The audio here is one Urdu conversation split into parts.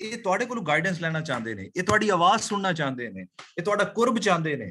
ਇਹ ਤੁਹਾਡੇ ਕੋਲੋਂ ਗਾਈਡੈਂਸ ਲੈਣਾ ਚਾਹੁੰਦੇ ਨੇ। ਇਹ ਤੁਹਾਡੀ ਆਵਾਜ਼ ਸੁਣਨਾ ਚਾਹੁੰਦੇ ਨੇ। ਇਹ ਤੁਹਾਡਾ ਕੁਰਬ ਚਾਹੁੰਦੇ ਨੇ।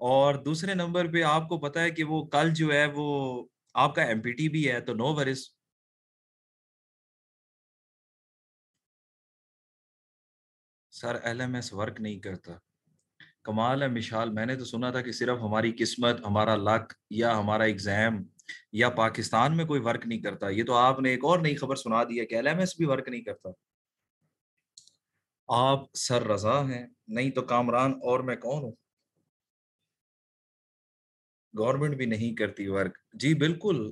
اور دوسرے نمبر پہ آپ کو پتا ہے کہ وہ کل جو ہے وہ آپ کا ایم پی ٹی بھی ہے، تو نو ورز. سر ایل ایم ایس ورک نہیں کرتا. کمال ہے مشال، میں نے تو سنا تھا کہ صرف ہماری قسمت، ہمارا لک یا ہمارا ایگزام یا پاکستان میں کوئی ورک نہیں کرتا. یہ تو آپ نے ایک اور نئی خبر سنا دی ہے کہ ایل ایم ایس بھی ورک نہیں کرتا. آپ سر رضا ہیں، نہیں تو کامران، اور میں کون ہوں؟ گورنمنٹ بھی نہیں کرتی ورک. جی بالکل.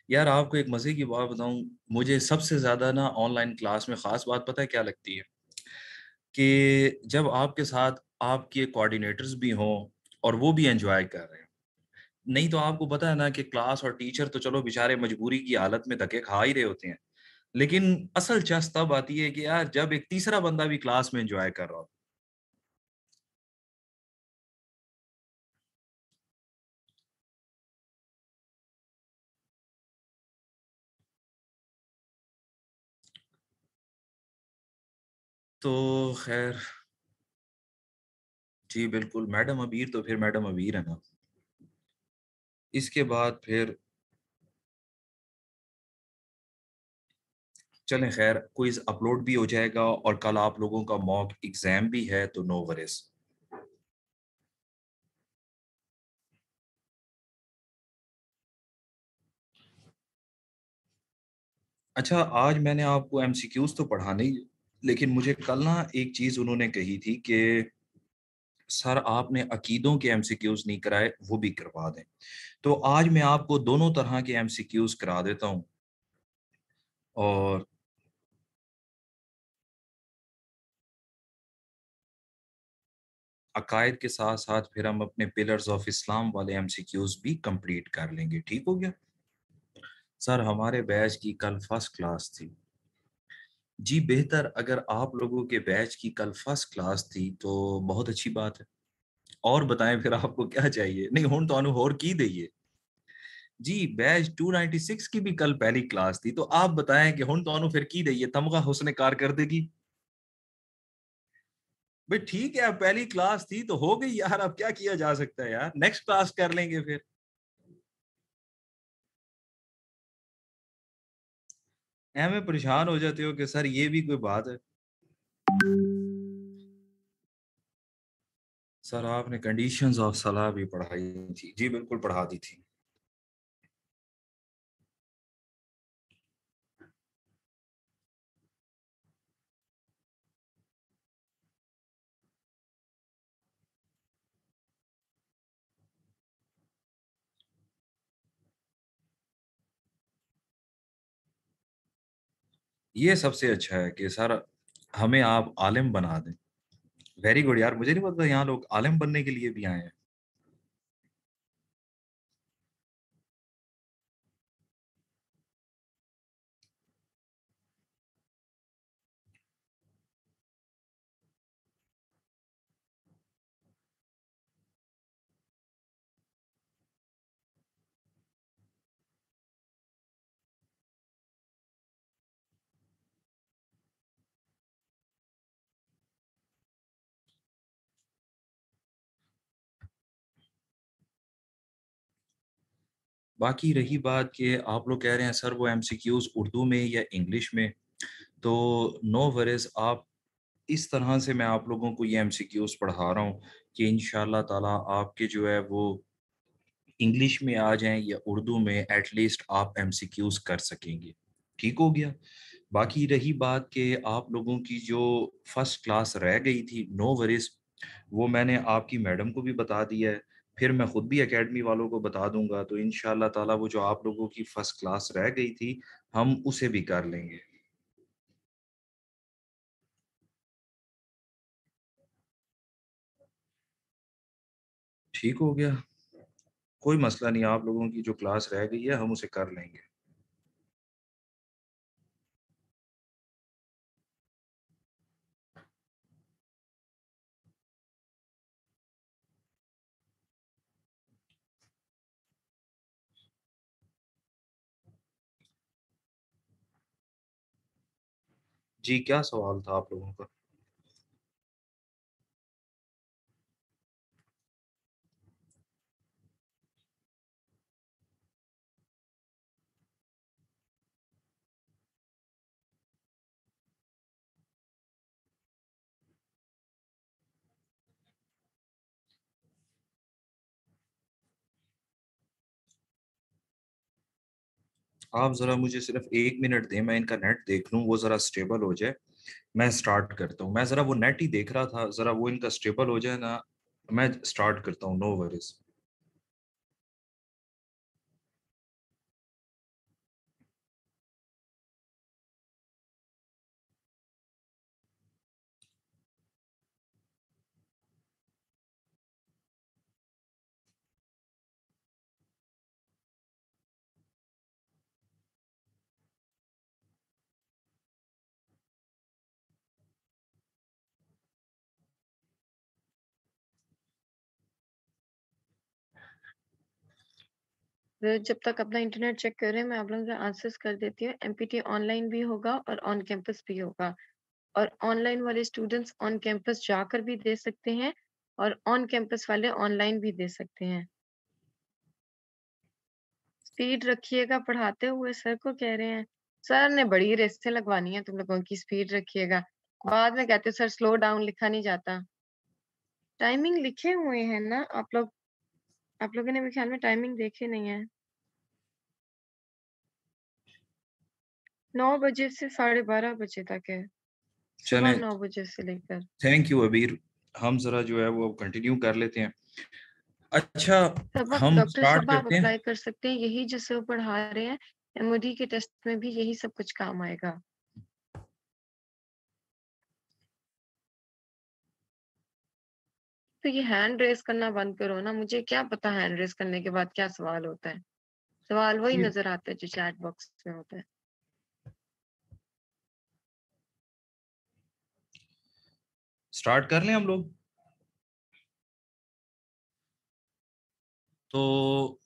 یار آپ کو ایک مزے کی بات بتاؤں، مجھے سب سے زیادہ نا آن لائن کلاس میں خاص بات پتہ ہے کیا لگتی ہے؟ کہ جب آپ کے ساتھ آپ کے کوآرڈینیٹرز بھی ہوں اور وہ بھی انجوائے کر رہے ہیں. نہیں تو آپ کو پتہ ہے نا کہ کلاس اور ٹیچر تو چلو بیچارے مجبوری کی حالت میں دھکے کھا ہی رہے ہوتے ہیں، لیکن اصل چس تب آتی ہے کہ یار جب ایک تیسرا بندہ بھی کلاس میں انجوائے کر رہا ہو. تو خیر. جی بالکل، میڈم ابیر تو پھر میڈم ابیر ہے نا. اس کے بعد پھر چلیں خیر، کوئز اپلوڈ بھی ہو جائے گا اور کل آپ لوگوں کا موک ایگزام بھی ہے، تو نو ورز. اچھا، آج میں نے آپ کو ایم سی کیوز تو پڑھانے ہی، لیکن مجھے کل نا ایک چیز انہوں نے کہی تھی کہ سر آپ نے عقیدوں کے ایم سی کیوز نہیں کرائے، وہ بھی کروا دیں. تو آج میں آپ کو دونوں طرح کے ایم سی کیوز کرا دیتا ہوں. اور عقائد کے ساتھ ساتھ پھر ہم اپنے پلرز آف اسلام والے ایم سی کیوز بھی کمپلیٹ کر لیں گے. ٹھیک ہو گیا؟ سر ہمارے بیچ کی کل فرسٹ کلاس تھی. جی بہتر، اگر آپ لوگوں کے بیچ کی کل فرسٹ کلاس تھی تو بہت اچھی بات ہے. اور بتائیں پھر آپ کو کیا چاہیے؟ نہیں ہون تو انو اور کی دئیے. جی بیچ 296 کی بھی کل پہلی کلاس تھی، تو آپ بتائیں کہ ہون تو انو پھر کی دئیے تمغہ حسن کارکردگی. بھئی ٹھیک ہے، اب پہلی کلاس تھی تو ہو گئی یار، اب کیا کیا جا سکتا ہے یار، نیکسٹ کلاس کر لیں گے پھر. میں پریشان ہو جاتے ہو کہ سر یہ بھی کوئی بات ہے. سر آپ نے کنڈیشنز آف صلاح بھی پڑھائی تھی. جی بالکل پڑھا دی تھی. یہ سب سے اچھا ہے کہ سر ہمیں آپ عالم بنا دیں. ویری گڈ یار، مجھے نہیں پتا یہاں لوگ عالم بننے کے لیے بھی آئے ہیں. باقی رہی بات کہ آپ لوگ کہہ رہے ہیں سر وہ ایم سی کیوز اردو میں یا انگلش میں، تو نو ورز آپ اس طرح سے میں آپ لوگوں کو یہ ایم سی کیوز پڑھا رہا ہوں کہ انشاءاللہ تعالیٰ آپ کے جو ہے وہ انگلش میں آ جائیں یا اردو میں، ایٹ لیسٹ آپ ایم سی کیوز کر سکیں گے. ٹھیک ہو گیا؟ باقی رہی بات کہ آپ لوگوں کی جو فرسٹ کلاس رہ گئی تھی نو ورز، وہ میں نے آپ کی میڈم کو بھی بتا دیا ہے، پھر میں خود بھی اکیڈمی والوں کو بتا دوں گا. تو انشاءاللہ تعالیٰ وہ جو آپ لوگوں کی فرسٹ کلاس رہ گئی تھی ہم اسے بھی کر لیں گے. ٹھیک ہو گیا؟ کوئی مسئلہ نہیں، آپ لوگوں کی جو کلاس رہ گئی ہے ہم اسے کر لیں گے. جی کیا سوال تھا آپ لوگوں کا؟ آپ ذرا مجھے صرف 1 منٹ دیں, میں ان کا نیٹ دیکھ لوں, وہ ذرا اسٹیبل ہو جائے, میں اسٹارٹ کرتا ہوں. میں ذرا وہ نیٹ ہی دیکھ رہا تھا, ذرا وہ ان کا اسٹیبل ہو جائے نا, میں اسٹارٹ کرتا ہوں. No worries. جب تک اپنا انٹرنیٹ چیک کر رہے ہیں میں آپ لوگوں کے آنسرس کر دیتی ہوں. MPT آن لائن بھی ہوگا اور آن کیمپس بھی ہوگا, اور آن لائن والے اسٹوڈینٹس آن کیمپس جا کر بھی دے سکتے ہیں اور آن کیمپس والے آن لائن بھی دے سکتے ہیں. اسپیڈ رکھیے گا پڑھاتے ہوئے, سر کو کہہ رہے ہیں. سر نے بڑی ریسیں لگوانی ہیں تم لوگوں کی, اسپیڈ رکھیے گا. بعد میں کہتے سر سلو ڈاؤن لکھا نہیں جاتا. ٹائمنگ لکھے ہوئے ہیں نا آپ لوگوں نے میرے خیال میں ٹائمنگ دیکھے نہیں ہے. 9 بجے سے 12:30 بجے تک ہے, صبح چلیں, 9 بجے سے لے کر. Thank you Abeer. ہم ذرا جو ہے وہ کنٹینیو کر لیتے ہیں. اچھا, سبق ہم ڈاکٹر اسٹارٹ صاحب آپ کرتے ہیں. اپلائی کر سکتے ہیں, یہی جس سے وہ پڑھا رہے ہیں MOD کے ٹیسٹ میں بھی یہی سب کچھ کام آئے گا. تو یہ ہینڈ ریز کرنا بند کرو نا, مجھے کیا پتا ہینڈ ریز کرنے کے بعد کیا سوال ہوتا ہے. سوال وہی نظر آتا ہے جو چیٹ باکس میں ہوتا ہے. اسٹارٹ کر لیں ہم لوگ. تو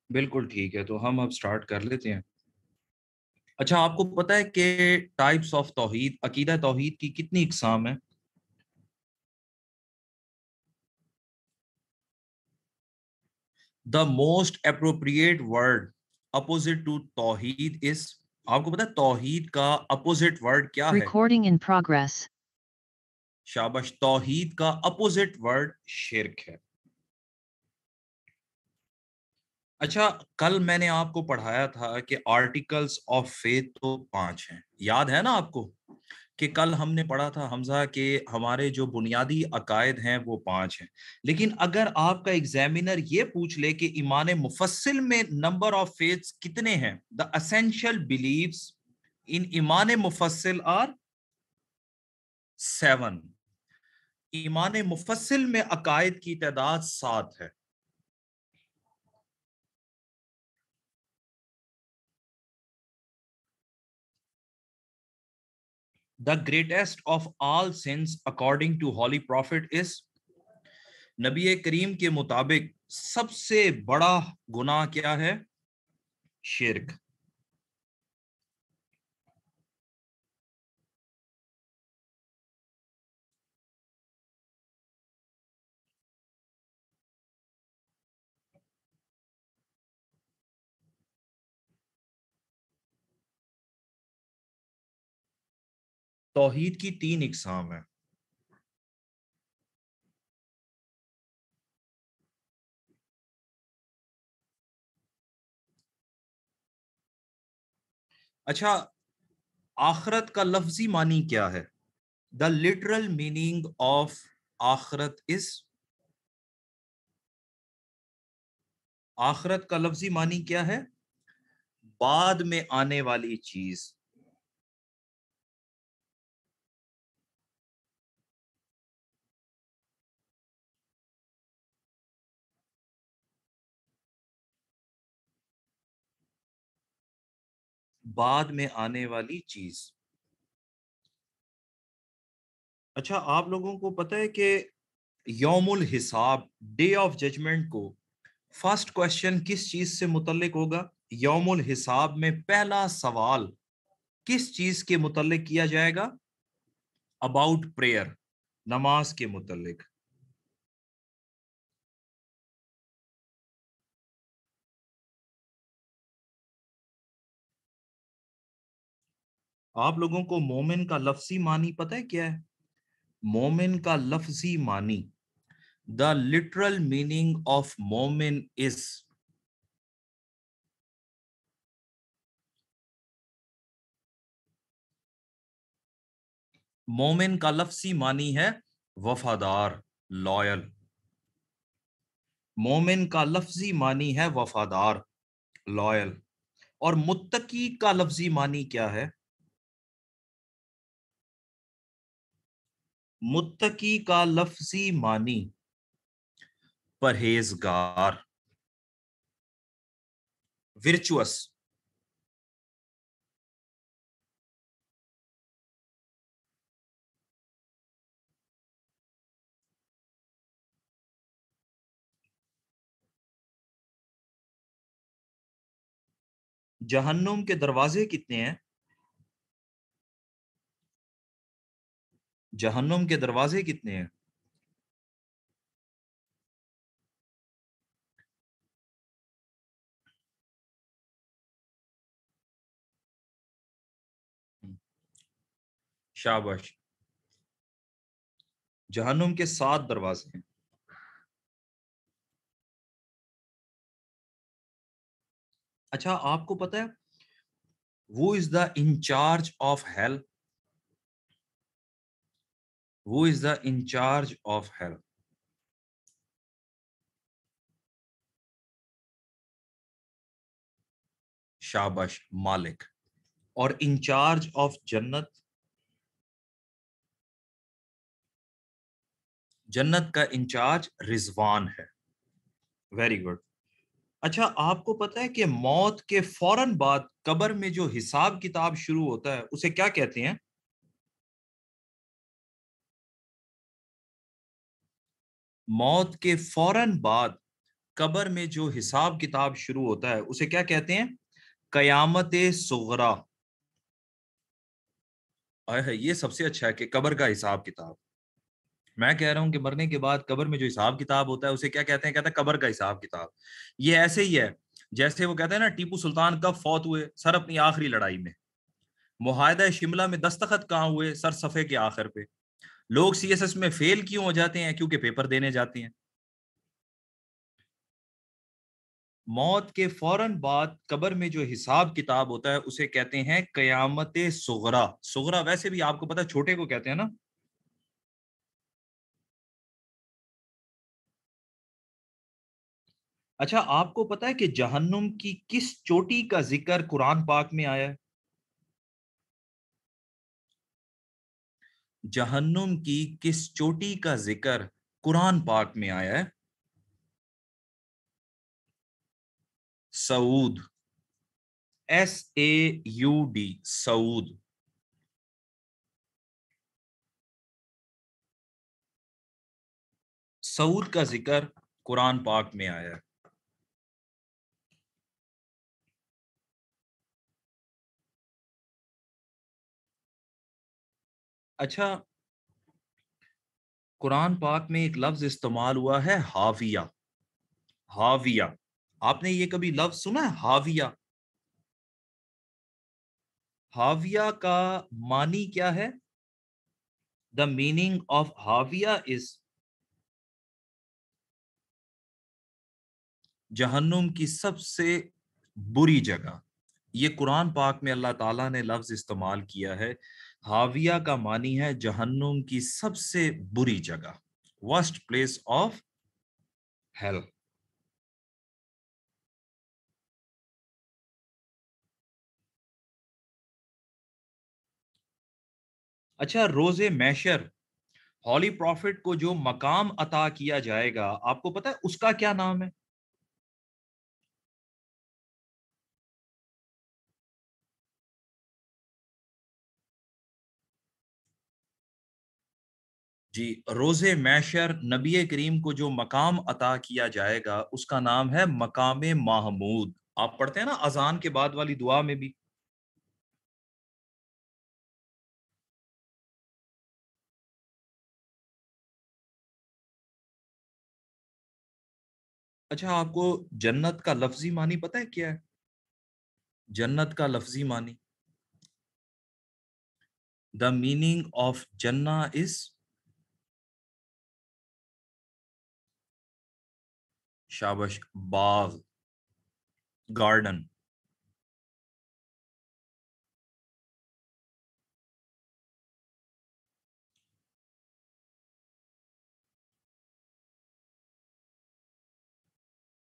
بالکل ٹھیک ہے, تو ہم اب اسٹارٹ کر لیتے ہیں. اچھا, آپ کو پتا ہے کہ ٹائپس آف توحید, عقیدہ توحید کی کتنی اقسام ہیں؟ The most appropriate word opposite to توحید از, آپ کو پتا ہے توحید کا اپوزٹ ورڈ کیا ہے؟ Recording in progress. شاباش, توحید کا اپوزٹ ورڈ شرک ہے. اچھا, کل میں نے آپ کو پڑھایا تھا کہ آرٹیکلز آف فیتھ تو 5 ہیں, یاد ہے نا آپ کو کہ کل ہم نے پڑھا تھا حمزہ کہ ہمارے جو بنیادی عقائد ہیں وہ 5 ہیں. لیکن اگر آپ کا ایگزامینر یہ پوچھ لے کہ ایمان مفصل میں نمبر آف فیتھس کتنے ہیں, دا اسینشیل بلیفز ان ایمان مفصل آر 7. ایمان مفصل میں عقائد کی تعداد 7 ہے. The greatest of all sins according to Holy Prophet is, نبی کریم کے مطابق سب سے بڑا گناہ کیا ہے؟ شرک. توحید کی 3 اقسام ہیں. اچھا, آخرت کا لفظی معنی کیا ہے؟ دا لٹرل میننگ آف آخرت از, آخرت کا لفظی معنی کیا ہے؟ بعد میں آنے والی چیز. بعد میں آنے والی چیز. اچھا, آپ لوگوں کو پتہ ہے کہ یوم الحساب, ڈے آف ججمنٹ کو فرسٹ کوشچن کس چیز سے متعلق ہوگا؟ یوم الحساب میں پہلا سوال کس چیز کے متعلق کیا جائے گا؟ اباؤٹ پریئر, نماز کے متعلق. آپ لوگوں کو مومن کا لفظی معنی پتہ ہے کیا ہے؟ مومن کا لفظی معنی. The literal meaning of مومن is. مومن کا لفظی معنی ہے وفادار، لائل. مومن کا لفظی معنی ہے وفادار، لائل. اور متقی کا لفظی معنی کیا ہے؟ متقی کا لفظی معنی پرہیزگار، ورچوس. جہنم کے دروازے کتنے ہیں؟ جہنم کے دروازے کتنے ہیں؟ شاباش. جہنم کے 7 دروازے ہیں. اچھا آپ کو پتا ہے who is the in charge of hell? Who is the in charge of hell? شاباش، مالک. اور انچارج آف جنت؟ جنت کا انچارج رضوان ہے. Very good. اچھا آپ کو پتا ہے کہ موت کے فوراً بعد قبر میں جو حساب کتاب شروع ہوتا ہے اسے کیا کہتے ہیں؟ موت کے فوراً بعد قبر میں جو حساب کتاب شروع ہوتا ہے اسے کیا کہتے ہیں؟ قیامت صغری. یہ سب سے اچھا ہے کہ قبر کا حساب کتاب. میں کہہ رہا ہوں کہ مرنے کے بعد قبر میں جو حساب کتاب ہوتا ہے اسے کیا کہتے ہیں؟ کہتے ہیں قبر کا حساب کتاب. یہ ایسے ہی ہے جیسے وہ کہتے ہیں نا ٹیپو سلطان کب فوت ہوئے؟ سر اپنی آخری لڑائی میں. معاہدہ شملہ میں دستخط کہاں ہوئے؟ سر صفحے کے آخر پہ. لوگ سی ایس ایس میں فیل کیوں ہو جاتے ہیں؟ کیونکہ پیپر دینے جاتے ہیں. موت کے فوراً بعد قبر میں جو حساب کتاب ہوتا ہے اسے کہتے ہیں قیامت صغری. صغری ویسے بھی آپ کو پتا چھوٹے کو کہتے ہیں نا. اچھا آپ کو پتا ہے کہ جہنم کی کس چوٹی کا ذکر قرآن پاک میں آیا ہے؟ جہنم کی کس چوٹی کا ذکر قرآن پاک میں آیا ہے؟ سعود. SAUD، سعود. سعود کا ذکر قرآن پاک میں آیا ہے. اچھا قرآن پاک میں ایک لفظ استعمال ہوا ہے حاویہ. حاویہ، آپ نے یہ کبھی لفظ سنا ہے حاویہ؟ حاویہ کا معنی کیا ہے؟ دا میننگ آف حاویہ از جہنم کی سب سے بری جگہ. یہ قرآن پاک میں اللہ تعالیٰ نے لفظ استعمال کیا ہے. حاویہ کا معنی ہے جہنم کی سب سے بری جگہ، ورسٹ پلیس آف ہیل. اچھا روز محشر ہولی پروفٹ کو جو مقام عطا کیا جائے گا آپ کو پتا ہے اس کا کیا نام ہے؟ جی روز محشر نبی کریم کو جو مقام عطا کیا جائے گا اس کا نام ہے مقام محمود. آپ پڑھتے ہیں نا اذان کے بعد والی دعا میں بھی. اچھا آپ کو جنت کا لفظی معنی پتا ہے کیا ہے؟ جنت کا لفظی معنی، دا میننگ آف جنہ از شابش. باغ, گارڈن.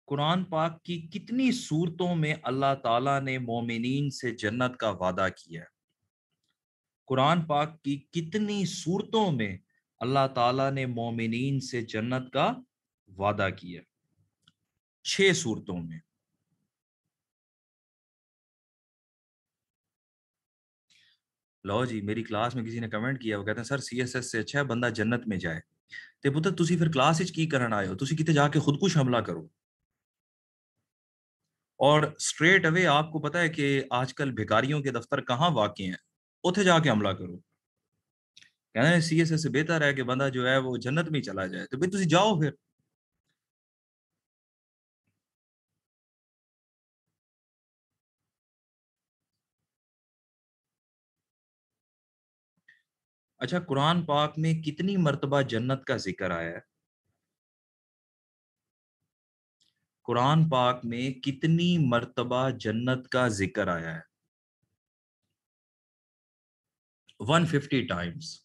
قرآن پاک کی کتنی صورتوں میں اللہ تعالیٰ نے مومنین سے جنت کا وعدہ کیا ہے؟ قرآن پاک کی کتنی صورتوں میں اللہ تعالیٰ نے مومنین سے جنت کا وعدہ کیا؟ 6 صورتوں میں. لو جی, میری کلاس میں کسی نے کمنٹ کیا, وہ کہتے ہیں سر سی ایس ایس سے اچھا ہے بندہ جنت میں جائے. تے پتر تسی پھر کلاس وچ کی کرن آئے ہو؟ تسی کتے جا کے خود کش حملہ کرو. اور سٹریٹ اوے آپ کو پتا ہے کہ آج کل بھکاریوں کے دفتر کہاں واقع ہیں, اتھے جا کے حملہ کرو. کہنا ہے سی ایس ایس سے بہتر ہے کہ بندہ جو ہے وہ جنت میں چلا جائے. تو بھئی تسی جاؤ پھر. اچھا, قرآن پاک میں کتنی مرتبہ جنت کا ذکر آیا ہے؟ قرآن پاک میں کتنی مرتبہ جنت کا ذکر آیا ہے؟ 150 Times.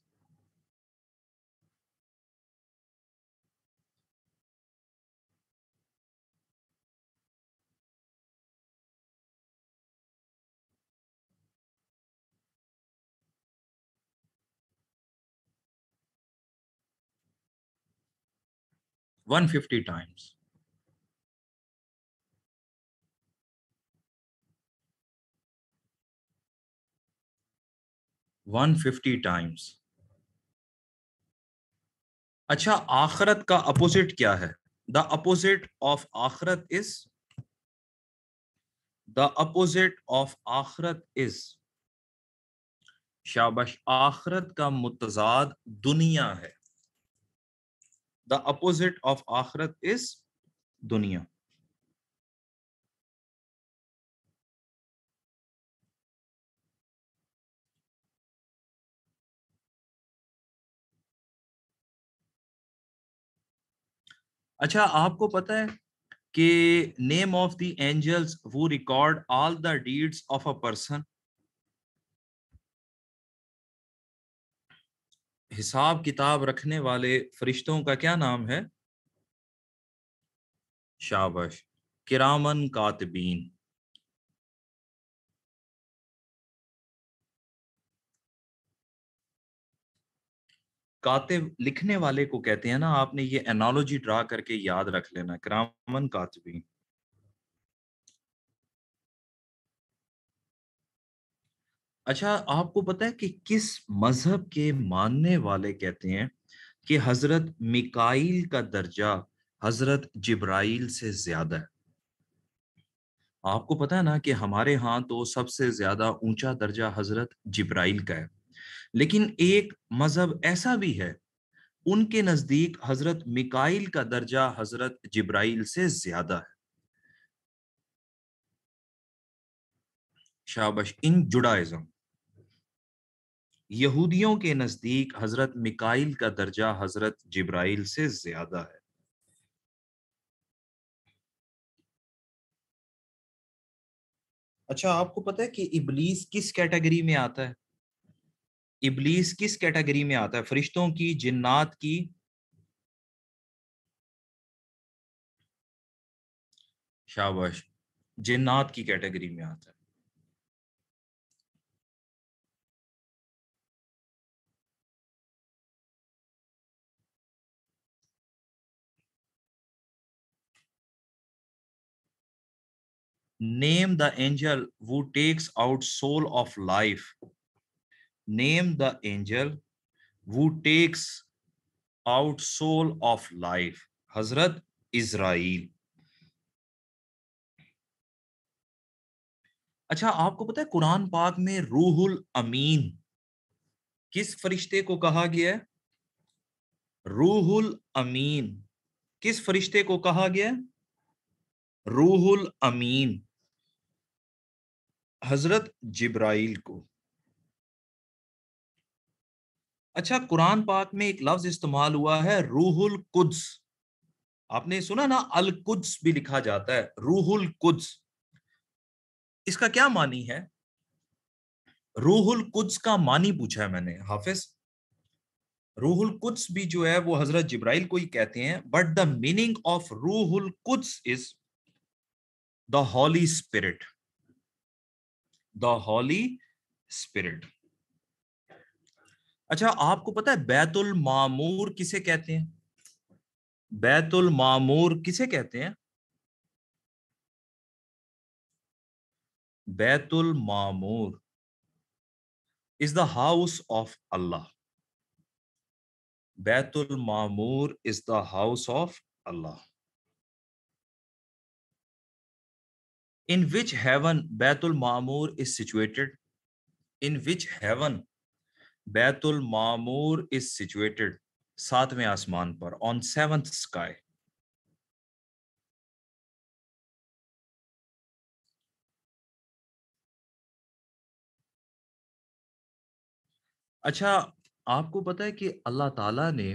One 50 Times. One 50 Times. اچھا, آخرت کا اپوزٹ کیا ہے؟ دا اپوزٹ آف آخرت از, دا اپوزٹ آف آخرت از, شابش, آخرت کا متضاد دنیا ہے. دا اپوزٹ آف آخرت از دنیا. اچھا, آپ کو پتا ہے کہ نیم آف دی اینجلز وہ record all the deeds of a person. حساب کتاب رکھنے والے فرشتوں کا کیا نام ہے؟ شابش, کرامن کاتبین. کاتب لکھنے والے کو کہتے ہیں نا, آپ نے یہ انالوجی ڈرا کر کے یاد رکھ لینا, کرامن کاتبین. اچھا, آپ کو پتا ہے کہ کس مذہب کے ماننے والے کہتے ہیں کہ حضرت میکائیل کا درجہ حضرت جبرائیل سے زیادہ ہے؟ آپ کو پتا ہے نا کہ ہمارے ہاں تو سب سے زیادہ اونچا درجہ حضرت جبرائیل کا ہے, لیکن ایک مذہب ایسا بھی ہے ان کے نزدیک حضرت میکائیل کا درجہ حضرت جبرائیل سے زیادہ ہے. شابش, ان جوڈائزم. یہودیوں کے نزدیک حضرت میکائیل کا درجہ حضرت جبرائیل سے زیادہ ہے. اچھا, آپ کو پتا ہے کہ ابلیس کس کیٹیگری میں آتا ہے؟ ابلیس کس کیٹیگری میں آتا ہے؟ فرشتوں کی, جنات کی؟ شاباش, جنات کی کیٹیگری میں آتا ہے. Name the angel who takes out soul of life. Name the angel who takes out soul of life. حضرت اسرائیل. اچھا, آپ کو پتا ہے قرآن پاک میں روح الامین کس فرشتے کو کہا گیا ہے؟ روح الامین کس فرشتے کو کہا گیا ہے؟ روح الامین حضرت جبرائیل کو. اچھا, قرآن پاک میں ایک لفظ استعمال ہوا ہے روح القدس. آپ نے سنا نا القدس بھی لکھا جاتا ہے, روح القدس. اس کا کیا معنی ہے؟ روح القدس کا معنی پوچھا ہے میں نے حافظ. روح القدس بھی جو ہے وہ حضرت جبرائیل کو ہی کہتے ہیں, بٹ دا میننگ آف روح القدس از دا ہولی اسپرٹ. دا ہولی اسپرٹ. اچھا آپ کو پتا ہے بیت المعمور کسے کہتے ہیں؟ بیت المعمور کسے کہتے ہیں؟ بیت المعمور is the house of Allah. بیت المعمور is the house of Allah. In which heaven بیت المعمور is situated? In which heaven بیت المعمور is situated? ساتویں آسمان پر, on seventh sky. اچھا آپ کو پتا ہے کہ اللہ تعالیٰ نے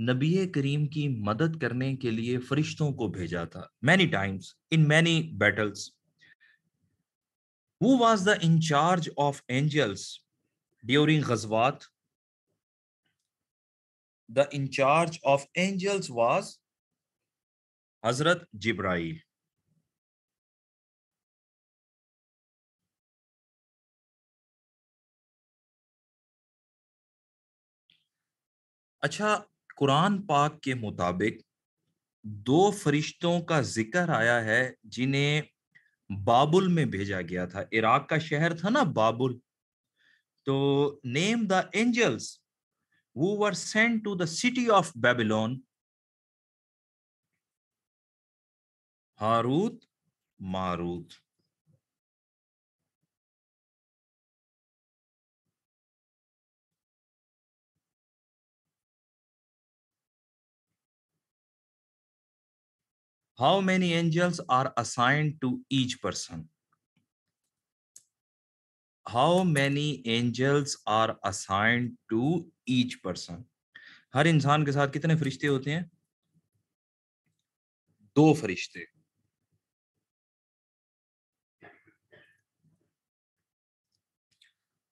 نبی کریم کی مدد کرنے کے لیے فرشتوں کو بھیجا تھا many times in many battles. Who was the in charge of angels during غزوات? The in charge of angels was حضرت جبرائیل. اچھا قرآن پاک کے مطابق دو فرشتوں کا ذکر آیا ہے جنہیں بابل میں بھیجا گیا تھا. عراق کا شہر تھا نا بابل, تو name the angels who were sent to the city of Babylon. Harut Marut. How many angels are assigned to each person? How many angels are assigned to each person? ہر انسان کے ساتھ کتنے فرشتے ہوتے ہیں؟ 2 فرشتے.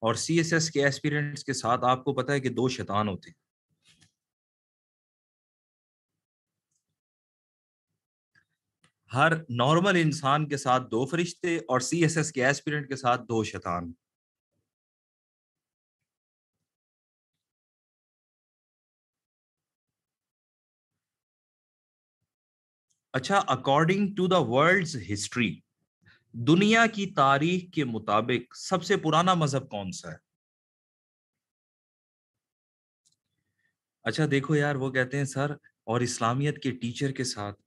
اور سی ایس ایس کے ایسپیرنٹس کے ساتھ آپ کو پتا ہے کہ 2 شیطان ہوتے ہیں. ہر نارمل انسان کے ساتھ 2 فرشتے اور سی ایس ایس کے ایسپیرنٹ کے ساتھ 2 شیطان. اچھا according to the world's history, دنیا کی تاریخ کے مطابق سب سے پرانا مذہب کون سا ہے؟ اچھا دیکھو یار, وہ کہتے ہیں سر اور اسلامیت کے ٹیچر کے ساتھ,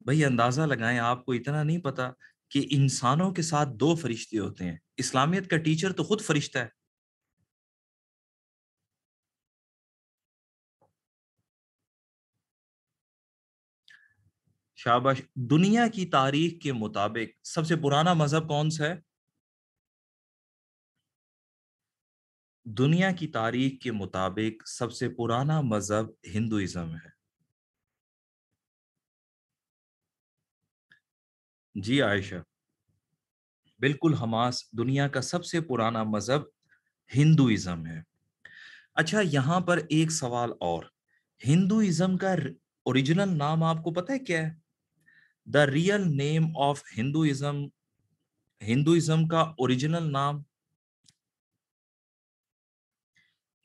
بھئی اندازہ لگائیں, آپ کو اتنا نہیں پتا کہ انسانوں کے ساتھ 2 فرشتے ہوتے ہیں. اسلامیت کا ٹیچر تو خود فرشتہ ہے. شاباش. دنیا کی تاریخ کے مطابق سب سے پرانا مذہب کون سا ہے؟ دنیا کی تاریخ کے مطابق سب سے پرانا مذہب ہندوازم ہے. جی عائشہ, بالکل حماس دنیا کا سب سے پرانا مذہب ہندوازم ہے. اچھا یہاں پر ایک سوال اور, ہندوازم کا اوریجنل نام آپ کو پتہ ہے کیا ہے؟ The real name of Hinduism, Hinduism کا اوریجنل نام,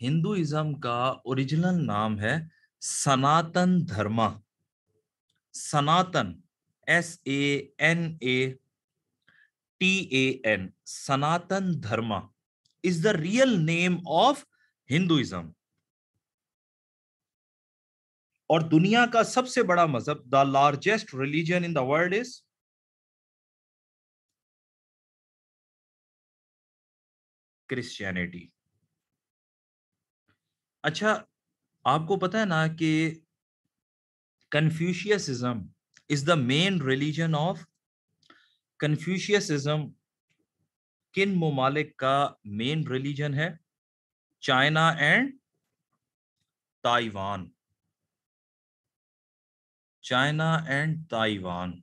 ہندوازم کا اوریجنل نام ہے Sanatan Dharma. Sanatan, SANATAN, Sanatan Dharma is the real name of Hinduism. اور دنیا کا سب سے بڑا مذہب, the largest religion in the world is Christianity. اچھا آپ کو پتا ہے نا کہ Confucianism is the main religion of Confucianism کن ممالک کا مین ریلیجن ہے؟ China and Taiwan. China and Taiwan.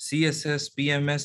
CSS PMS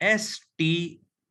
STOOPA,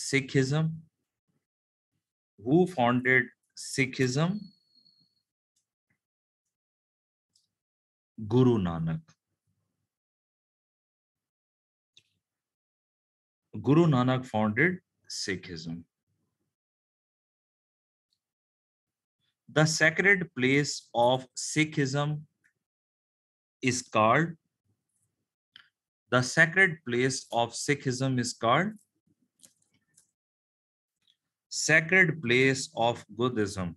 Sikhism? Who founded Sikhism? Guru Nanak. Guru Nanak founded Sikhism. The sacred place of Sikhism is called, the sacred place of Sikhism is called sacred place of Buddhism,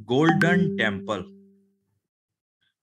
Golden Temple.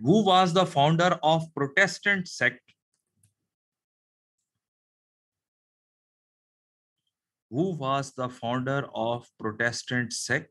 Who was the founder of Protestant sect? Who was the founder of Protestant sect?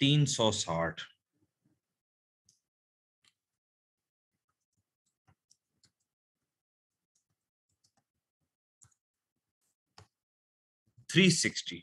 360। 360।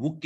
who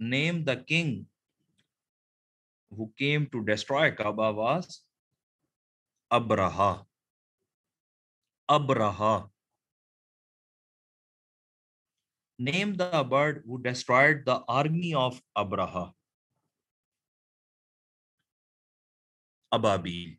Name the king who came to destroy Kaaba was Abraha. Abraha. Name the bird who destroyed the army of Abraha. Ababil.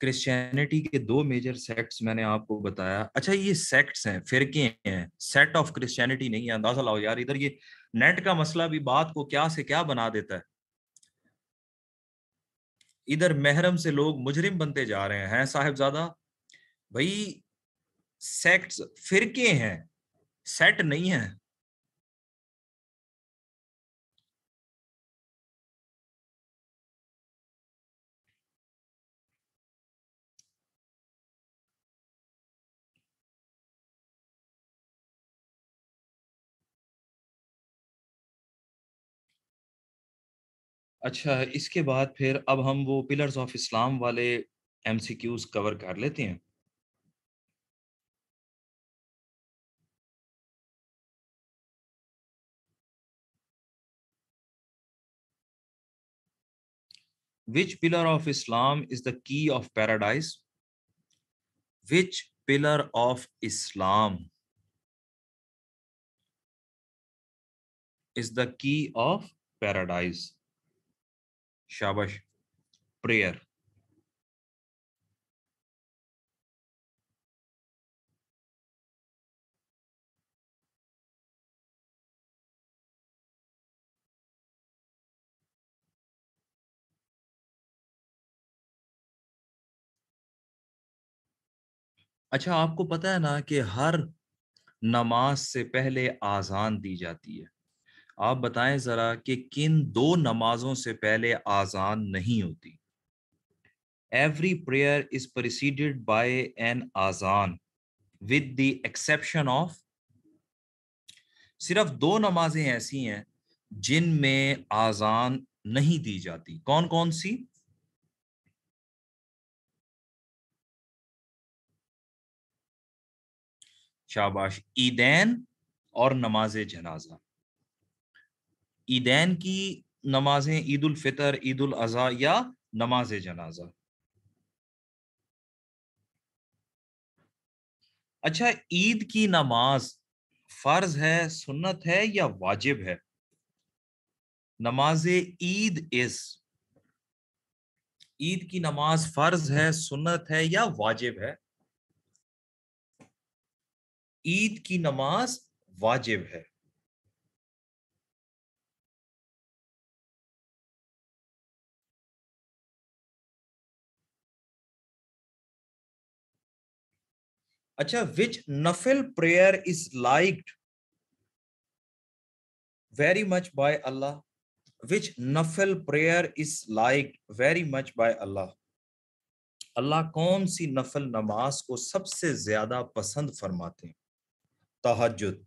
Christianity کے دو میجر سیکٹس میں نے آپ کو بتایا. اچھا یہ سیکٹس ہیں, فرقے ہیں, سیٹ آف کرسچینٹی نہیں ہے. اندازہ لاؤ یار, ادھر یہ نیٹ کا مسئلہ بھی بات کو کیا سے کیا بنا دیتا ہے. ادھر محرم سے لوگ مجرم بنتے جا رہے ہیں صاحبزادہ. بھائی سیکٹس فرقے ہیں, سیٹ نہیں ہیں. اچھا اس کے بعد پھر اب ہم وہ پلرز آف اسلام والے ایم سی کیوز کور کر لیتے ہیں. Which pillar of Islam is the key of paradise? Which pillar of Islam is the key of paradise? Shabash. Prayer. اچھا آپ کو پتا ہے نا کہ ہر نماز سے پہلے آذان دی جاتی ہے. آپ بتائیں ذرا کہ کن دو نمازوں سے پہلے آذان نہیں ہوتی. Every prayer is preceded by an آذان with the exception of صرف دو نمازیں ایسی ہیں جن میں آذان نہیں دی جاتی. کون کون سی؟ شاباش. عیدین اور نماز جنازہ. عیدین کی نمازیں عید الفطر, عید الاضحیٰ یا نماز جنازہ. اچھا عید کی نماز فرض ہے, سنت ہے یا واجب ہے؟ نماز عید عید کی نماز فرض ہے, سنت ہے یا واجب ہے؟ عید کی نماز واجب ہے. اچھا which نفل prayer is liked very much by Allah? Which نفل prayer is liked very much by Allah? اللہ کون سی نفل نماز کو سب سے زیادہ پسند فرماتے ہیں؟ تہجد.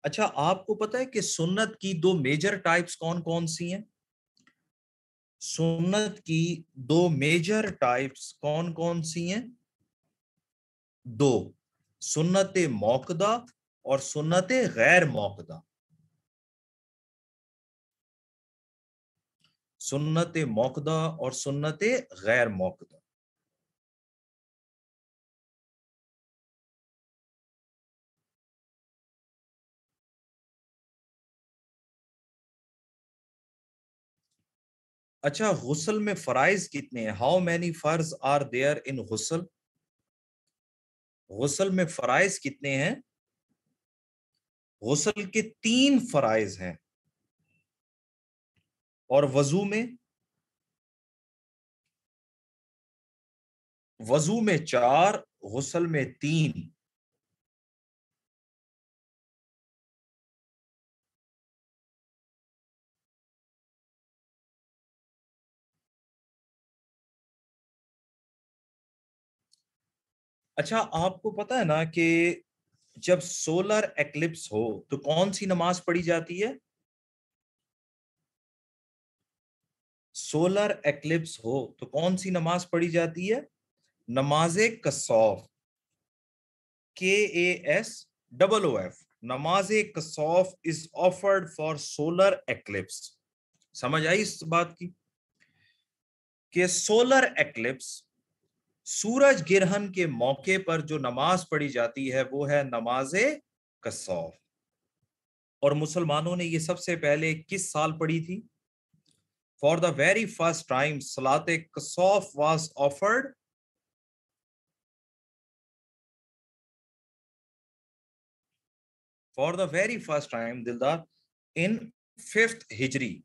اچھا آپ کو پتہ ہے کہ سنت کی دو میجر ٹائپس کون کون سی ہیں؟ سنت کی دو میجر ٹائپس کون کون سی ہیں؟ دو, سنت موقدہ اور سنت غیر موقدہ. سنت موقدہ اور سنت غیر موقدہ. اچھا غسل میں فرائض کتنے ہیں؟ ہاؤ مینی فرض آر دیئر ان غسل؟ غسل میں فرائض کتنے ہیں؟ غسل کے 3 فرائض ہیں. اور وضو میں؟ وضو میں 4, غسل میں 3. اچھا آپ کو پتا ہے نا کہ جب سولر ایکلپس ہو تو کون سی نماز پڑھی جاتی ہے؟ سولر ایکلپس ہو تو کون سی نماز پڑھی جاتی ہے؟ نماز کسوف. KASOOF. نماز کسوف is offered for solar eclipse. سمجھ آئی اس بات کی کہ سولر ایکلپس سورج گرہن کے موقع پر جو نماز پڑھی جاتی ہے وہ ہے نماز کسوف. اور مسلمانوں نے یہ سب سے پہلے کس سال پڑھی تھی؟ For the very first time, Salat-e Kasaf was offered. For the very first time, Dildar, in 5th Hijri,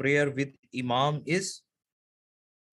prayer with imam is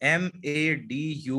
MADURAK,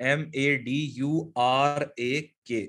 MADURAK,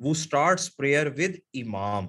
who starts prayer with imam.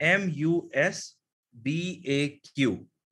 MUSBAQ.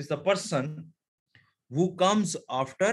is the person who comes after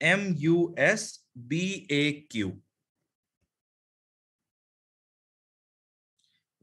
MUSBAQ.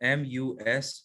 MUSBAQ.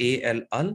ALL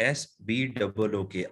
MASBOOK,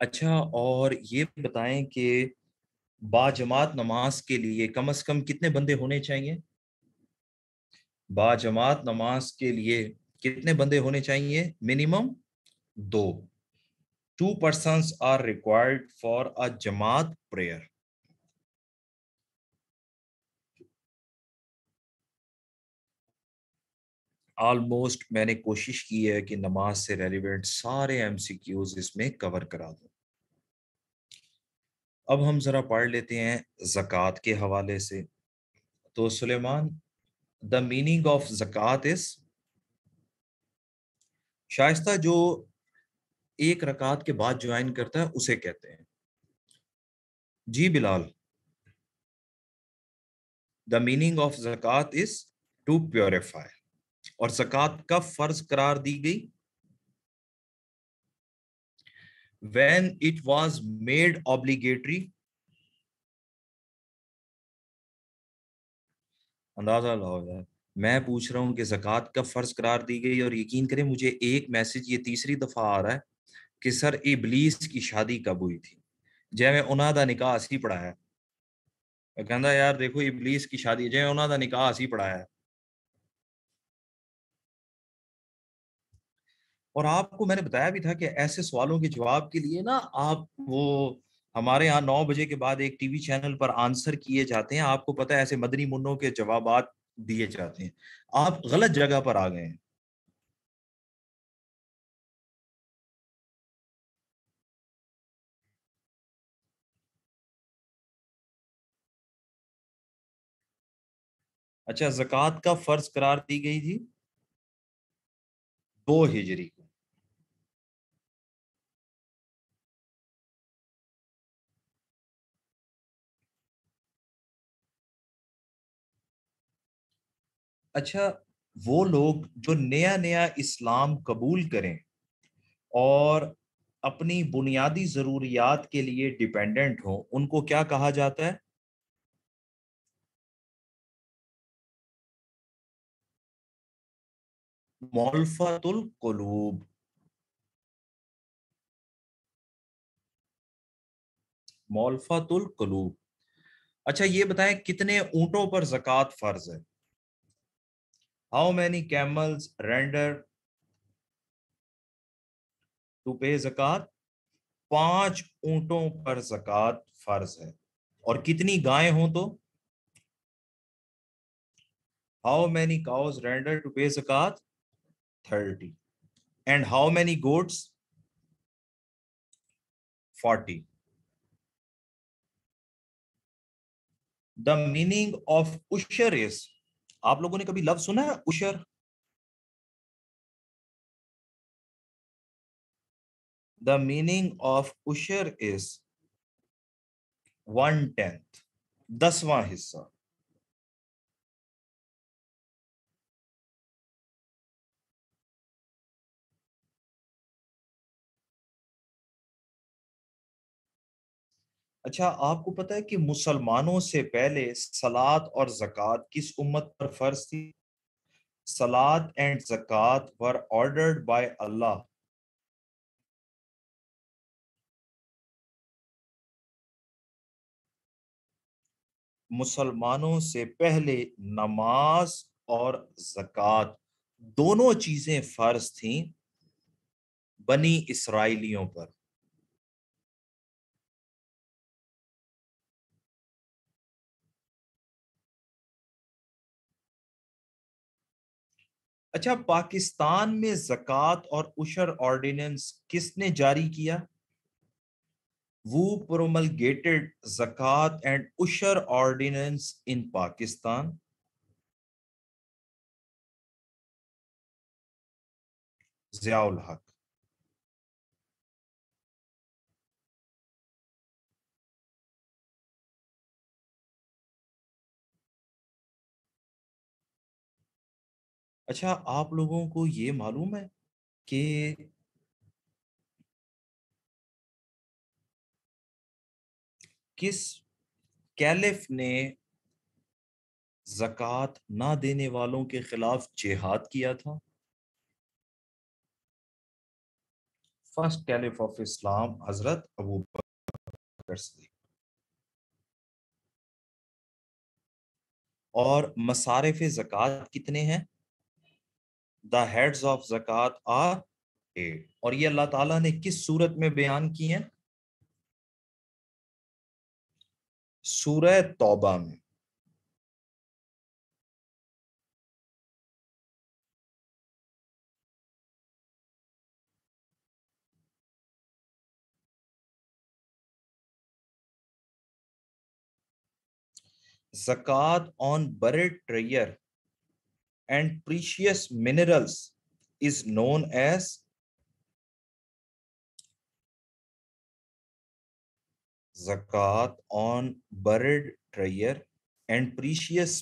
اچھا، اور یہ بتائیں کہ باجماعت نماز کے لیے کم از کم کتنے بندے ہونے چاہیے؟ باجماعت نماز کے لیے کتنے بندے ہونے چاہیے؟ Minimum 2. 2 persons are required for a جماعت prayer. آلموسٹ میں نے کوشش کی ہے کہ نماز سے ریلیونٹ سارے ایم سی کیوز اس میں کور کرا دوں. اب ہم ذرا پڑھ لیتے ہیں زکوٰۃ کے حوالے سے. تو سلیمان، دا میننگ آف زکوٰۃ از، شائستہ جو ایک رکعت کے بعد جوائن کرتا ہے اسے کہتے ہیں. جی بلال. دا میننگ آف زکوٰۃ از ٹو پیوریفائی. اور زکوٰۃ کب فرض قرار دی گئی؟ when it was made obligatory. اندازہ لاؤ یار، میں پوچھ رہا ہوں کہ زکوٰۃ کب فرض قرار دی گئی، اور یقین کریں مجھے ایک میسج یہ تیسری دفعہ آ رہا ہے کہ سر ابلیس کی شادی کب ہوئی تھی؟ جے میں انہاں دا نکاح اسی پڑھا ہے. کہندا یار دیکھو ابلیس کی شادی، جے انہاں دا نکاح اسی پڑھا ہے. اور آپ کو میں نے بتایا بھی تھا کہ ایسے سوالوں کے جواب کے لیے نا آپ وہ ہمارے یہاں 9 بجے کے بعد ایک ٹی وی چینل پر آنسر کیے جاتے ہیں. آپ کو پتہ ہے ایسے مدنی منوں کے جوابات دیے جاتے ہیں. آپ غلط جگہ پر آ گئے ہیں. اچھا، زکوٰۃ کا فرض قرار دی گئی تھی 2 ہجری کو. اچھا، وہ لوگ جو نیا نیا اسلام قبول کریں اور اپنی بنیادی ضروریات کے لیے ڈیپینڈنٹ ہوں، ان کو کیا کہا جاتا ہے؟ مولفت القلوب. مولفت القلوب. اچھا یہ بتائیں کتنے اونٹوں پر زکوٰۃ فرض ہے؟ How many camels render to pay زکوٰۃ؟ 5 اونٹوں پر زکوٰۃ فرض ہے. اور کتنی گائیں ہوں تو؟ How many cows render to pay زکوٰۃ؟ 30. And how many goats? 40. The meaning of اشر از، آپ لوگوں نے کبھی لفظ سنا ہے اشر؟ دا میننگ آف اشر از 1/10، 10واں حصہ. اچھا آپ کو پتا ہے کہ مسلمانوں سے پہلے صلاۃ اور زکوٰۃ کس امت پر فرض تھی؟ صلاۃ اینڈ زکوٰۃ were ordered by اللہ. مسلمانوں سے پہلے نماز اور زکوٰۃ دونوں چیزیں فرض تھیں بنی اسرائیلیوں پر. اچھا پاکستان میں زکوٰۃ اور عشر آرڈیننس کس نے جاری کیا؟ Who promulgated zakat and ushur ordinance in Pakistan? Zia الحق. اچھا آپ لوگوں کو یہ معلوم ہے کہ کس کیلف نے زکوٰۃ نہ دینے والوں کے خلاف جہاد کیا تھا؟ فرسٹ کیلف آف اسلام حضرت ابو بکر صدیق. اور مصارف زکوٰۃ کتنے ہیں؟ دا ہیڈز آف زکوٰۃ آر 8. اور یہ اللہ تعالیٰ نے کس صورت میں بیان کی ہیں؟ سورہ توبہ میں. Zakat on buried treasure and precious minerals is known as Zakat on buried treasure and precious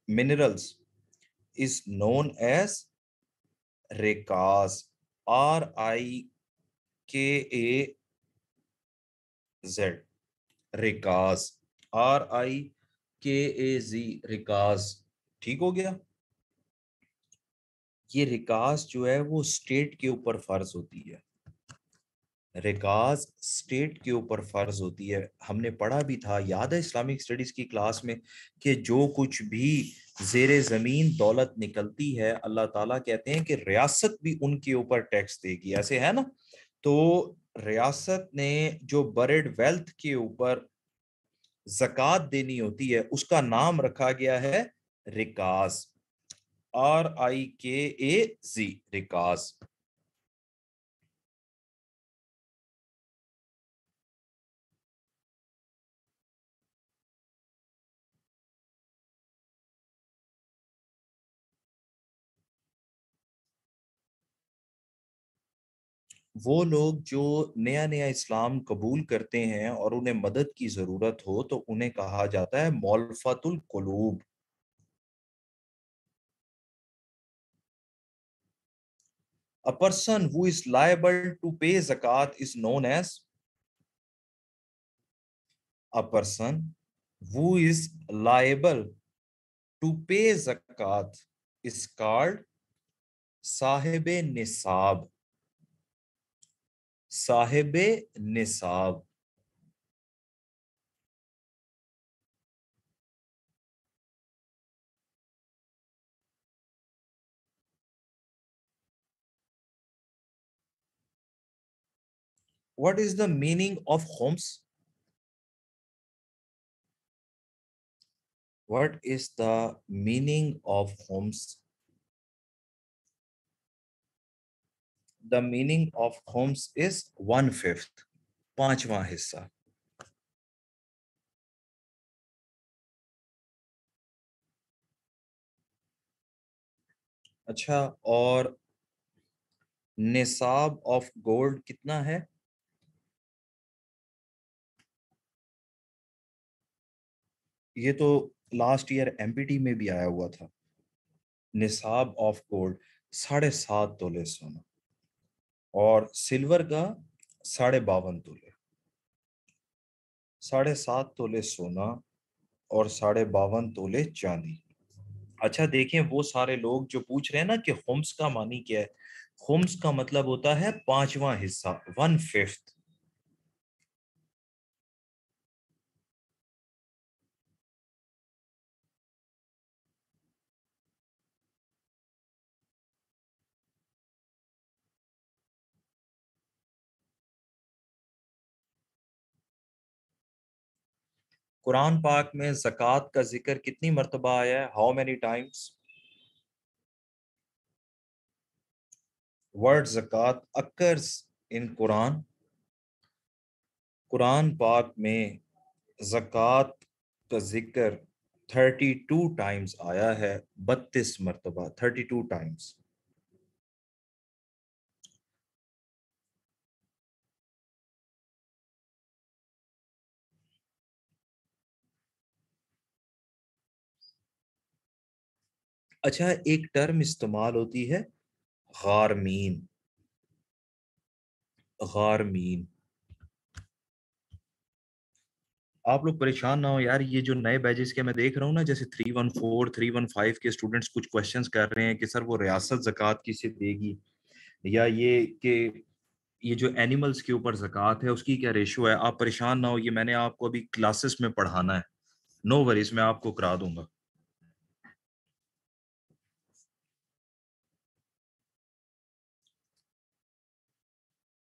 minerals is known as Rikaz, R-I-K-A-Z, Rikaz, R-I-K-A-Z, Rikaz. ٹھیک ہو گیا. یہ ریکاز جو ہے وہ اسٹیٹ کے اوپر فرض ہوتی ہے. ریکاز اسٹیٹ کے اوپر فرض ہوتی ہے. ہم نے پڑھا بھی تھا, یاد ہے اسلامک اسٹڈیز کی کلاس میں, کہ جو کچھ بھی زیر زمین دولت نکلتی ہے اللہ تعالیٰ کہتے ہیں کہ ریاست بھی ان کے اوپر ٹیکس دے گی. ایسے ہے نا. تو ریاست نے جو بریڈ ویلتھ کے اوپر زکوٰۃ دینی ہوتی ہے اس کا نام رکھا گیا ہے ریکاز, R-I-K-A-Z, ریکاز. وہ لوگ جو نیا نیا اسلام قبول کرتے ہیں اور انہیں مدد کی ضرورت ہو تو انہیں کہا جاتا ہے مولفت القلوب. A person who is liable to pay zakat is known as, a person who is liable to pay zakat is called صاحب نصاب. صاحب نصاب. What is the meaning of khums? What is the meaning of khums? The meaning of khums is 1/5, پانچواں حصہ. اچھا, اور نصاب آف گولڈ کتنا ہے؟ یہ تو last year M P T میں بھی آیا ہوا تھا. نصاب آف گولڈ 7.5 تولے سونا, اور سلور کا 52.5 تولے. 7.5 تولے سونا اور 52.5 تولے چاندی. اچھا دیکھیں, وہ سارے لوگ جو پوچھ رہے ہیں نا کہ خمس کا معنی کیا ہے, خمس کا مطلب ہوتا ہے پانچواں حصہ, 1/5. قرآن پاک میں زکوٰۃ کا ذکر کتنی مرتبہ آیا ہے؟ How many Times? ورڈ زکوٰۃ اکرز ان قرآن. قرآن پاک میں زکوٰۃ کا ذکر 32 ٹائمز آیا ہے, 32 مرتبہ, 32 ٹائمز. اچھا, ایک ٹرم استعمال ہوتی ہے غارمین. غارمین. آپ لوگ پریشان نہ ہو یار, یہ جو نئے بیچز کے میں دیکھ رہا ہوں نا, جیسے 314 315 کے اسٹوڈنٹس کچھ کوشچنس کر رہے ہیں کہ سر وہ ریاست زکوٰۃ کسے دے گی, یا یہ کہ یہ جو اینیملز کے اوپر زکوٰۃ ہے اس کی کیا ریشو ہے؟ آپ پریشان نہ ہو، یہ میں نے آپ کو ابھی کلاسز میں پڑھانا ہے، نو وریز، میں آپ کو کرا دوں گا۔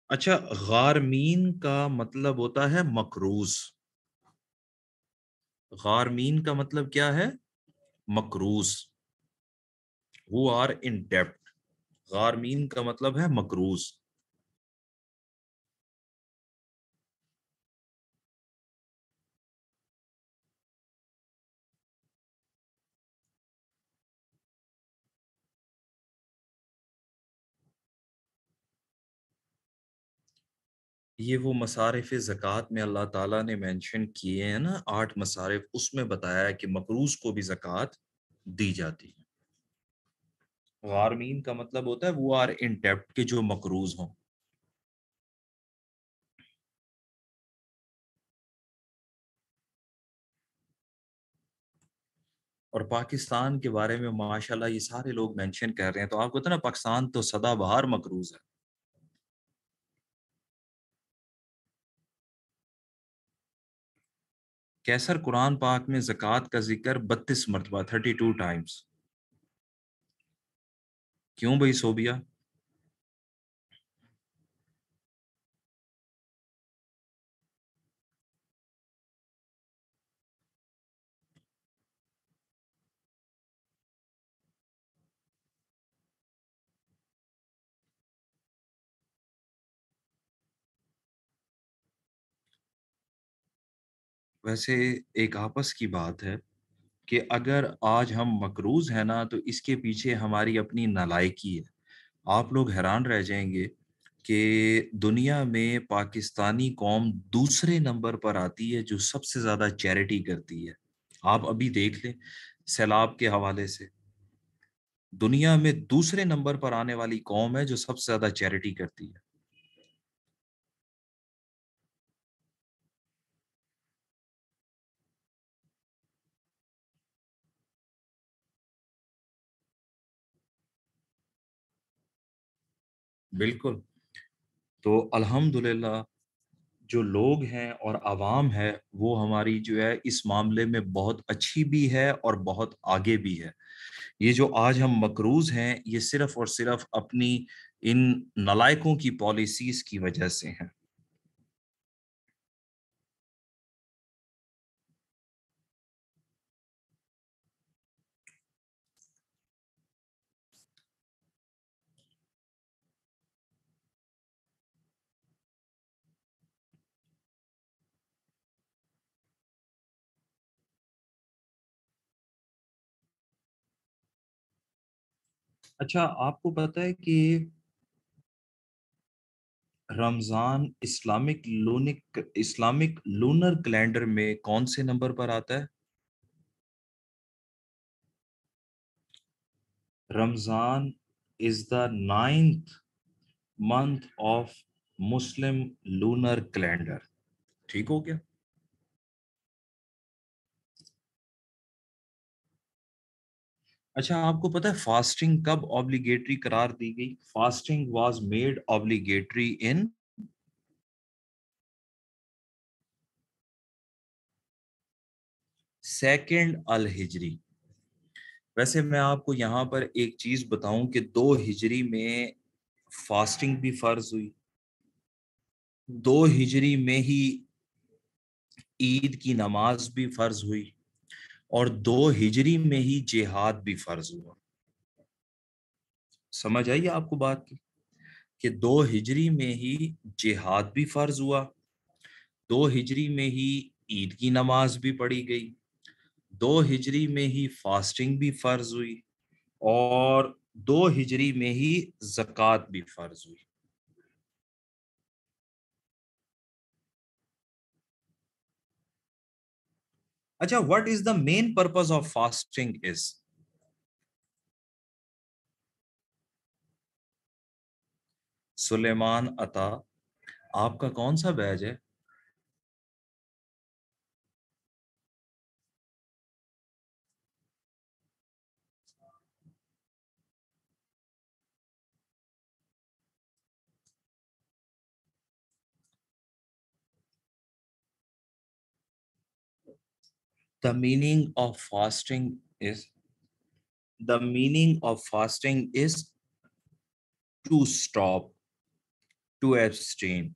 اچھا، غارمین کا مطلب ہوتا ہے مقروض۔ غارمین کا مطلب کیا ہے؟ مقروض۔ who are in debt۔ غارمین کا مطلب ہے مقروض۔ یہ وہ مصارف زکوٰۃ میں اللہ تعالیٰ نے مینشن کیے ہیں نا، 8 مصارف، اس میں بتایا ہے کہ مقروض کو بھی زکوٰۃ دی جاتی ہے۔ غارمین کا مطلب ہوتا ہے وہ آر ان ڈیبٹ، کے جو مقروض ہوں۔ اور پاکستان کے بارے میں ماشاءاللہ یہ سارے لوگ مینشن کر رہے ہیں، تو آپ کو پتہ نا پاکستان تو سدا بہار مقروض ہے۔ کیسر قرآن پاک میں زکوٰۃ کا ذکر 32 مرتبہ، 32 ٹائمز۔ کیوں بھائی صوبیہ؟ ویسے ایک آپس کی بات ہے کہ اگر آج ہم مقروض ہیں نا تو اس کے پیچھے ہماری اپنی نالائکی ہے۔ آپ لوگ حیران رہ جائیں گے کہ دنیا میں پاکستانی قوم دوسرے نمبر پر آتی ہے جو سب سے زیادہ چیریٹی کرتی ہے۔ آپ ابھی دیکھ لیں سیلاب کے حوالے سے، دنیا میں دوسرے نمبر پر آنے والی قوم ہے جو سب سے زیادہ چیریٹی کرتی ہے۔ بالکل۔ تو الحمدللہ جو لوگ ہیں اور عوام ہے وہ ہماری جو ہے اس معاملے میں بہت اچھی بھی ہے اور بہت آگے بھی ہے۔ یہ جو آج ہم مقروض ہیں یہ صرف اور صرف اپنی ان نالائکوں کی پالیسیز کی وجہ سے ہیں۔ اچھا، آپ کو پتہ ہے کہ رمضان اسلامک لونر کیلنڈر میں کون سے نمبر پر آتا ہے؟ Ramzan is the 9th month of Muslim lunar calendar. ٹھیک ہو گیا؟ اچھا، آپ کو پتہ ہے فاسٹنگ کب obligatory قرار دی گئی؟ Fasting was made obligatory in 2nd الہجری۔ ویسے میں آپ کو یہاں پر ایک چیز بتاؤں کہ 2 ہجری میں فاسٹنگ بھی فرض ہوئی، 2 ہجری میں ہی عید کی نماز بھی فرض ہوئی، اور 2 ہجری میں ہی جہاد بھی فرض ہوا۔ سمجھ آئیے آپ کو بات کی کہ 2 ہجری میں ہی جہاد بھی فرض ہوا، 2 ہجری میں ہی عید کی نماز بھی پڑھی گئی، 2 ہجری میں ہی فاسٹنگ بھی فرض ہوئی، اور 2 ہجری میں ہی زکوٰۃ بھی فرض ہوئی۔ اچھا، what is the main purpose of fasting is؟ سلیمان عطا، آپ کا کون سا بیج ہے؟ The meaning of fasting is to stop, to abstain.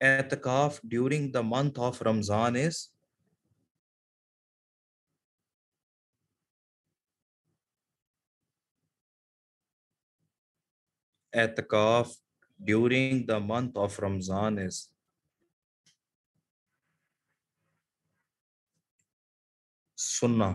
I'tikaf during the month of Ramzan is I'tikaf during the month of Ramzan is Sunnah.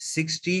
60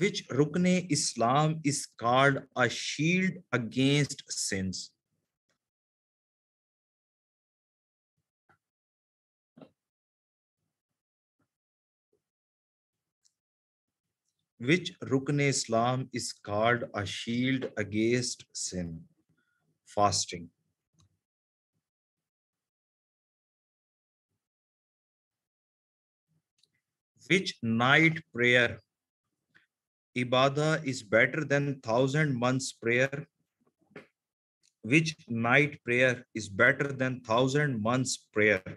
which rukne Islam is called a shield against sins? Which rukne Islam is called a shield against sin? Fasting. Which night prayer ibadah is better than 1,000 months prayer? Which night prayer is better than 1,000 months prayer?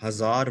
1000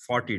40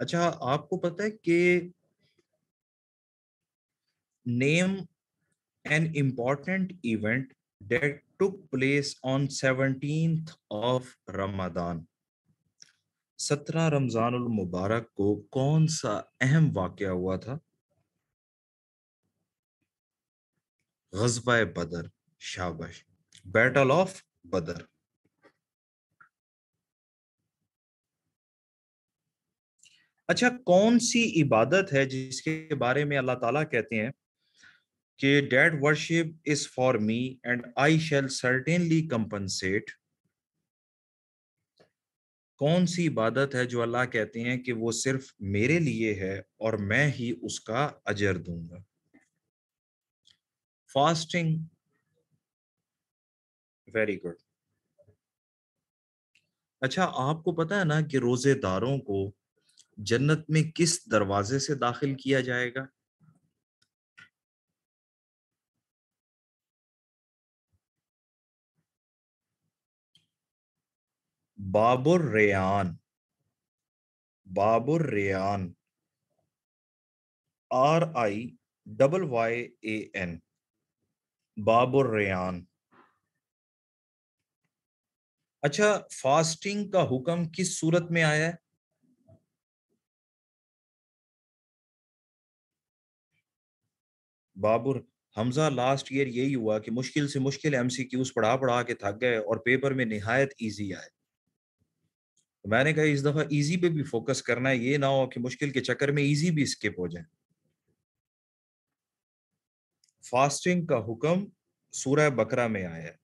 اچھا آپ کو پتہ ہے کہ name an important event that took place on 17th of Ramadan. 17 رمضان المبارک کو کون سا اہم واقعہ ہوا تھا؟ غزوہ بدر. شاباش. Battle of Badr. اچھا کون سی عبادت ہے جس کے بارے میں اللہ تعالیٰ کہتے ہیں کہ that worship is for me and I shall certainly compensate. کون سی عبادت ہے جو اللہ کہتے ہیں کہ وہ صرف میرے لیے ہے اور میں ہی اس کا اجر دوں گا؟ فاسٹنگ. Very good. اچھا آپ کو پتا ہے نا کہ روزے داروں کو جنت میں کس دروازے سے داخل کیا جائے گا؟ باب الریان. باب الریان. RIYYAN. باب الریان. اچھا فاسٹنگ کا حکم کس صورت میں آیا ہے؟ بابر حمزہ لاسٹ ایئر یہی ہوا کہ مشکل سے مشکل ایم سی کیوز پڑھا کے تھک گئے اور پیپر میں نہایت ایزی آئے. میں نے کہا اس دفعہ ایزی پہ بھی فوکس کرنا ہے، یہ نہ ہو کہ مشکل کے چکر میں ایزی بھی اسکپ ہو جائے. فاسٹنگ کا حکم سورہ بقرہ میں آیا ہے.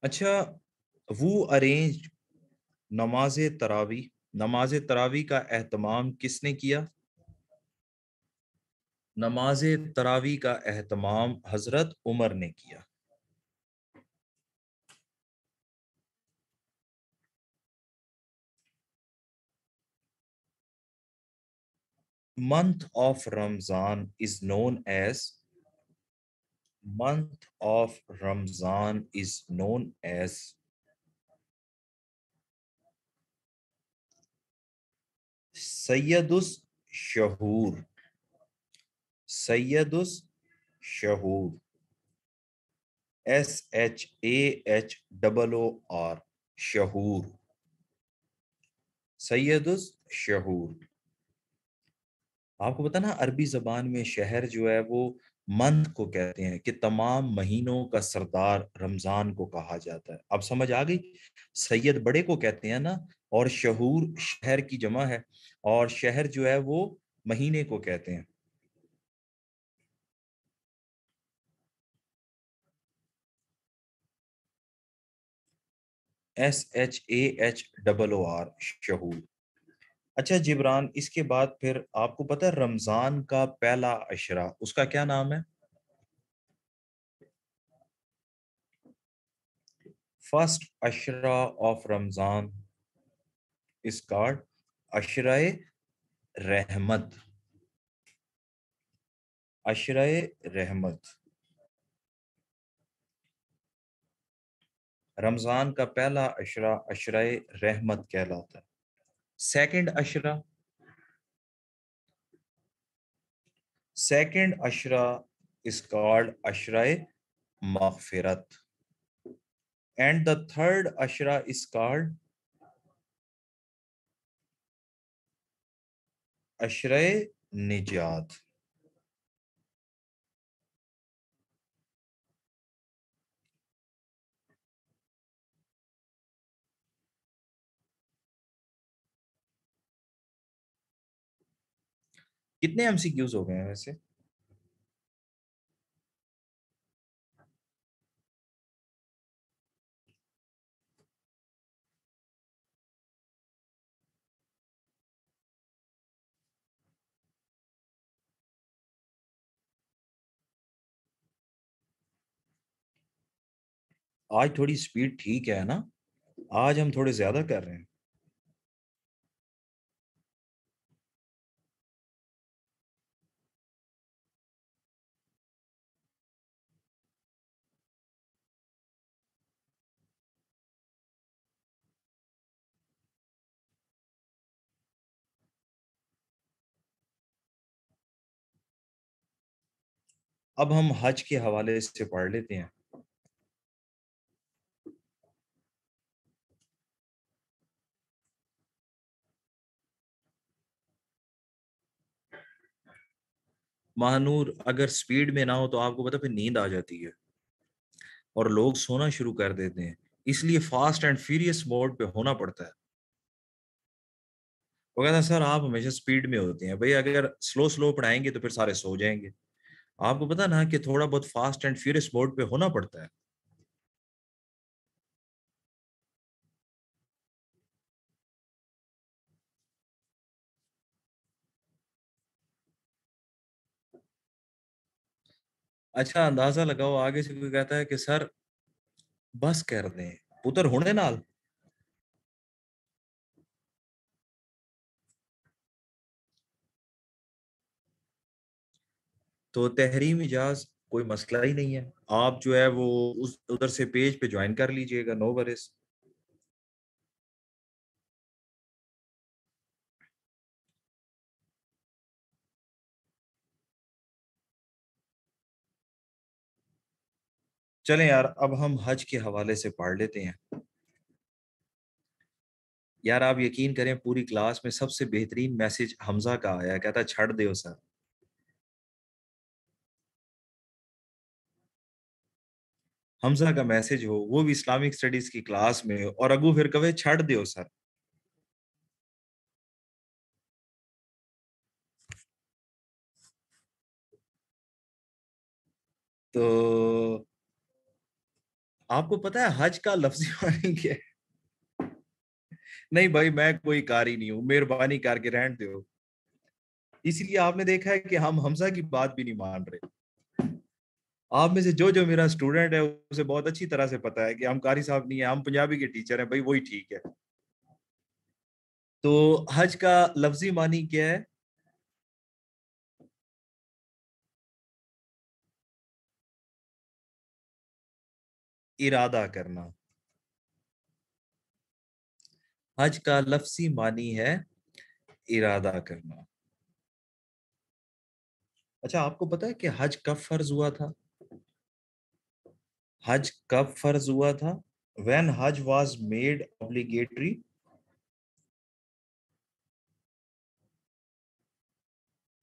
اچھا وہ ارینج نماز تراویح. نماز تراویح کا اہتمام کس نے کیا؟ نماز تراویح کا اہتمام حضرت عمر نے کیا. month of Ramzan is known as month of Ramzan is known as Sayyidus Shahur. Sayyidus Shahur. SHAHOOR. Shahur. Sayyidus Shahur. آپ کو پتا نا عربی زبان میں شہر جو ہے وہ منتھ کو کہتے ہیں کہ تمام مہینوں کا سردار رمضان کو کہا جاتا ہے. اب سمجھ آ گئی؟ سید بڑے کو کہتے ہیں نا، اور شہور شہر کی جمع ہے، اور شہر جو ہے وہ مہینے کو کہتے ہیں. SHAHOOR. شہور. اچھا جبران اس کے بعد پھر آپ کو پتا ہے رمضان کا پہلا عشرہ اس کا کیا نام ہے؟ فرسٹ عشرہ آف رمضان is called عشرہ رحمت. عشرہ رحمت. رمضان کا پہلا عشرہ عشرہ رحمت کہلاتا ہے. Second Ishrah, second Ishrah is called عشرہ مغفرت. And the third Ishrah is called عشرہ نجات. کتنے ایم سی کیوز ہو گئے ہیں ویسے؟ آج تھوڑی سپیڈ ٹھیک ہے نا؟ آج ہم تھوڑے زیادہ کر رہے ہیں. اب ہم حج کے حوالے سے پڑھ لیتے ہیں. مہنور اگر سپیڈ میں نہ ہو تو آپ کو پتا پھر نیند آ جاتی ہے اور لوگ سونا شروع کر دیتے ہیں, اس لیے فاسٹ اینڈ فیریس موڈ پہ ہونا پڑتا ہے. وہ کہتا ہے سر آپ ہمیشہ سپیڈ میں ہوتے ہیں. بھئی اگر سلو پڑھائیں گے تو پھر سارے سو جائیں گے. آپ کو پتا نا کہ تھوڑا بہت فاسٹ اینڈ فیریس موڈ پہ ہونا پڑتا ہے. اچھا اندازہ لگاؤ, آگے سے کوئی کہتا ہے کہ سر بس کر دیں پتر ہونے نال, تو تحریم اجاز کوئی مسئلہ ہی نہیں ہے. آپ جو ہے وہ ادھر سے پیج پہ جوائن کر لیجئے گا, نو ورز. چلیں یار اب ہم حج کے حوالے سے پڑھ لیتے ہیں. یار آپ یقین کریں پوری کلاس میں سب سے بہترین میسج حمزہ کا آیا, کہتا چھڑ دیو سر. حمزہ کا میسج ہو, وہ بھی اسلامک اسٹڈیز کی کلاس میں, اور اگو پھر کہے چھڑ دیو سر. تو آپ کو پتا ہے حج کا لفظی معنی کیا ہے؟ نہیں بھائی میں کوئی کاری نہیں ہوں, مہربانی کر کے رہن دیو. اس لیے آپ نے دیکھا ہے کہ ہم حمزہ کی بات بھی نہیں مان رہے. آپ میں سے جو میرا اسٹوڈنٹ ہے اسے بہت اچھی طرح سے پتا ہے کہ ہم قاری صاحب نہیں ہیں, ہم پنجابی کے ٹیچر ہیں. بھائی وہی ٹھیک ہے. تو حج کا لفظی معنی کیا ہے؟ ارادہ کرنا. حج کا لفظی معنی ہے ارادہ کرنا. اچھا آپ کو پتا ہے کہ حج کب فرض ہوا تھا؟ حج کب فرض ہوا تھا؟ when Hajj was made obligatory,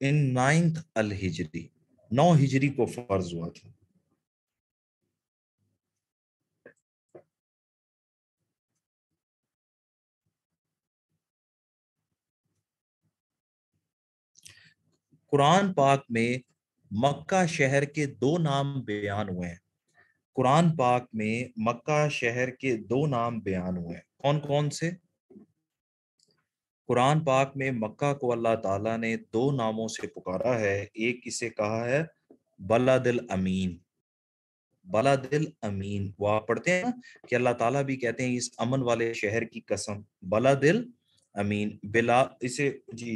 in 9th الہجری, 9 ہجری کو فرض ہوا تھا. قرآن پاک میں مکہ شہر کے 2 نام بیان ہوئے ہیں. قرآن پاک میں مکہ شہر کے 2 نام بیان ہوئے ہیں. کون کون سے؟ قرآن پاک میں مکہ کو اللہ تعالیٰ نے 2 ناموں سے پکارا ہے. ایک اسے کہا ہے بلد الامین. بلد الامین وہ آپ پڑھتے ہیں نا کہ اللہ تعالیٰ بھی کہتے ہیں اس امن والے شہر کی قسم, بلد الامین. بلا اسے جی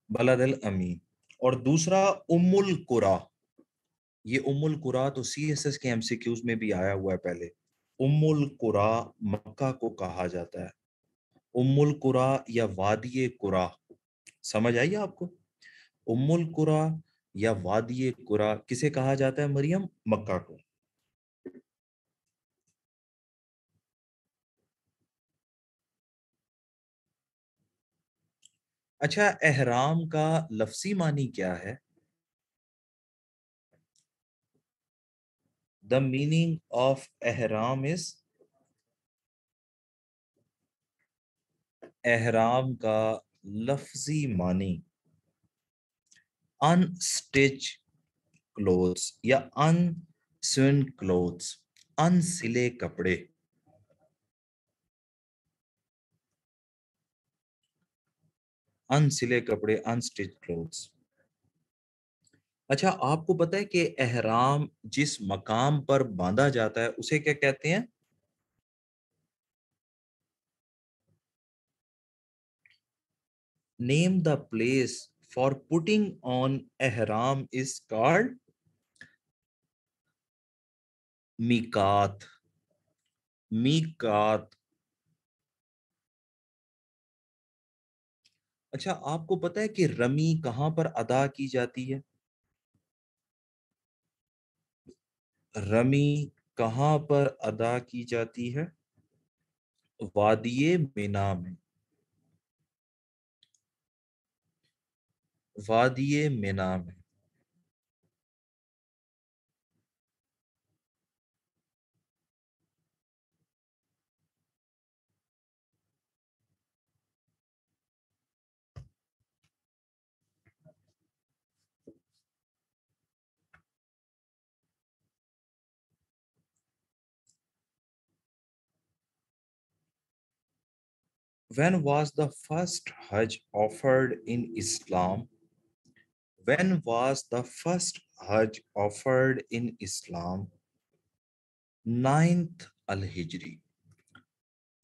بلد الامین. اور دوسرا ام القرا. یہ ام القرا تو CSS کے MCQs میں بھی آیا ہوا ہے پہلے. ام القرا مکہ کو کہا جاتا ہے. ام القرا یا وادی قرا, سمجھ آئیے آپ کو؟ ام القرا یا وادی قرا کسے کہا جاتا ہے مریم؟ مکہ کو. اچھا احرام کا لفظی معنی کیا ہے؟ The meaning of احرام is, احرام کا لفظی معنی unstitched clothes یا unsewn clothes, انسلے کپڑے. انسلے کپڑے, unstitched clothes. اچھا آپ کو پتا ہے کہ احرام جس مقام پر باندھا جاتا ہے اسے کیا کہتے ہیں؟ Name the place for putting on ihram is called میقات. میقات. اچھا آپ کو پتا ہے کہ رمی کہاں پر ادا کی جاتی ہے؟ رمی کہاں پر ادا کی جاتی ہے؟ وادی مینا میں. وادی مینا میں. When was the first Hajj offered in Islam? When was the first Hajj offered in Islam? 9th الہجری.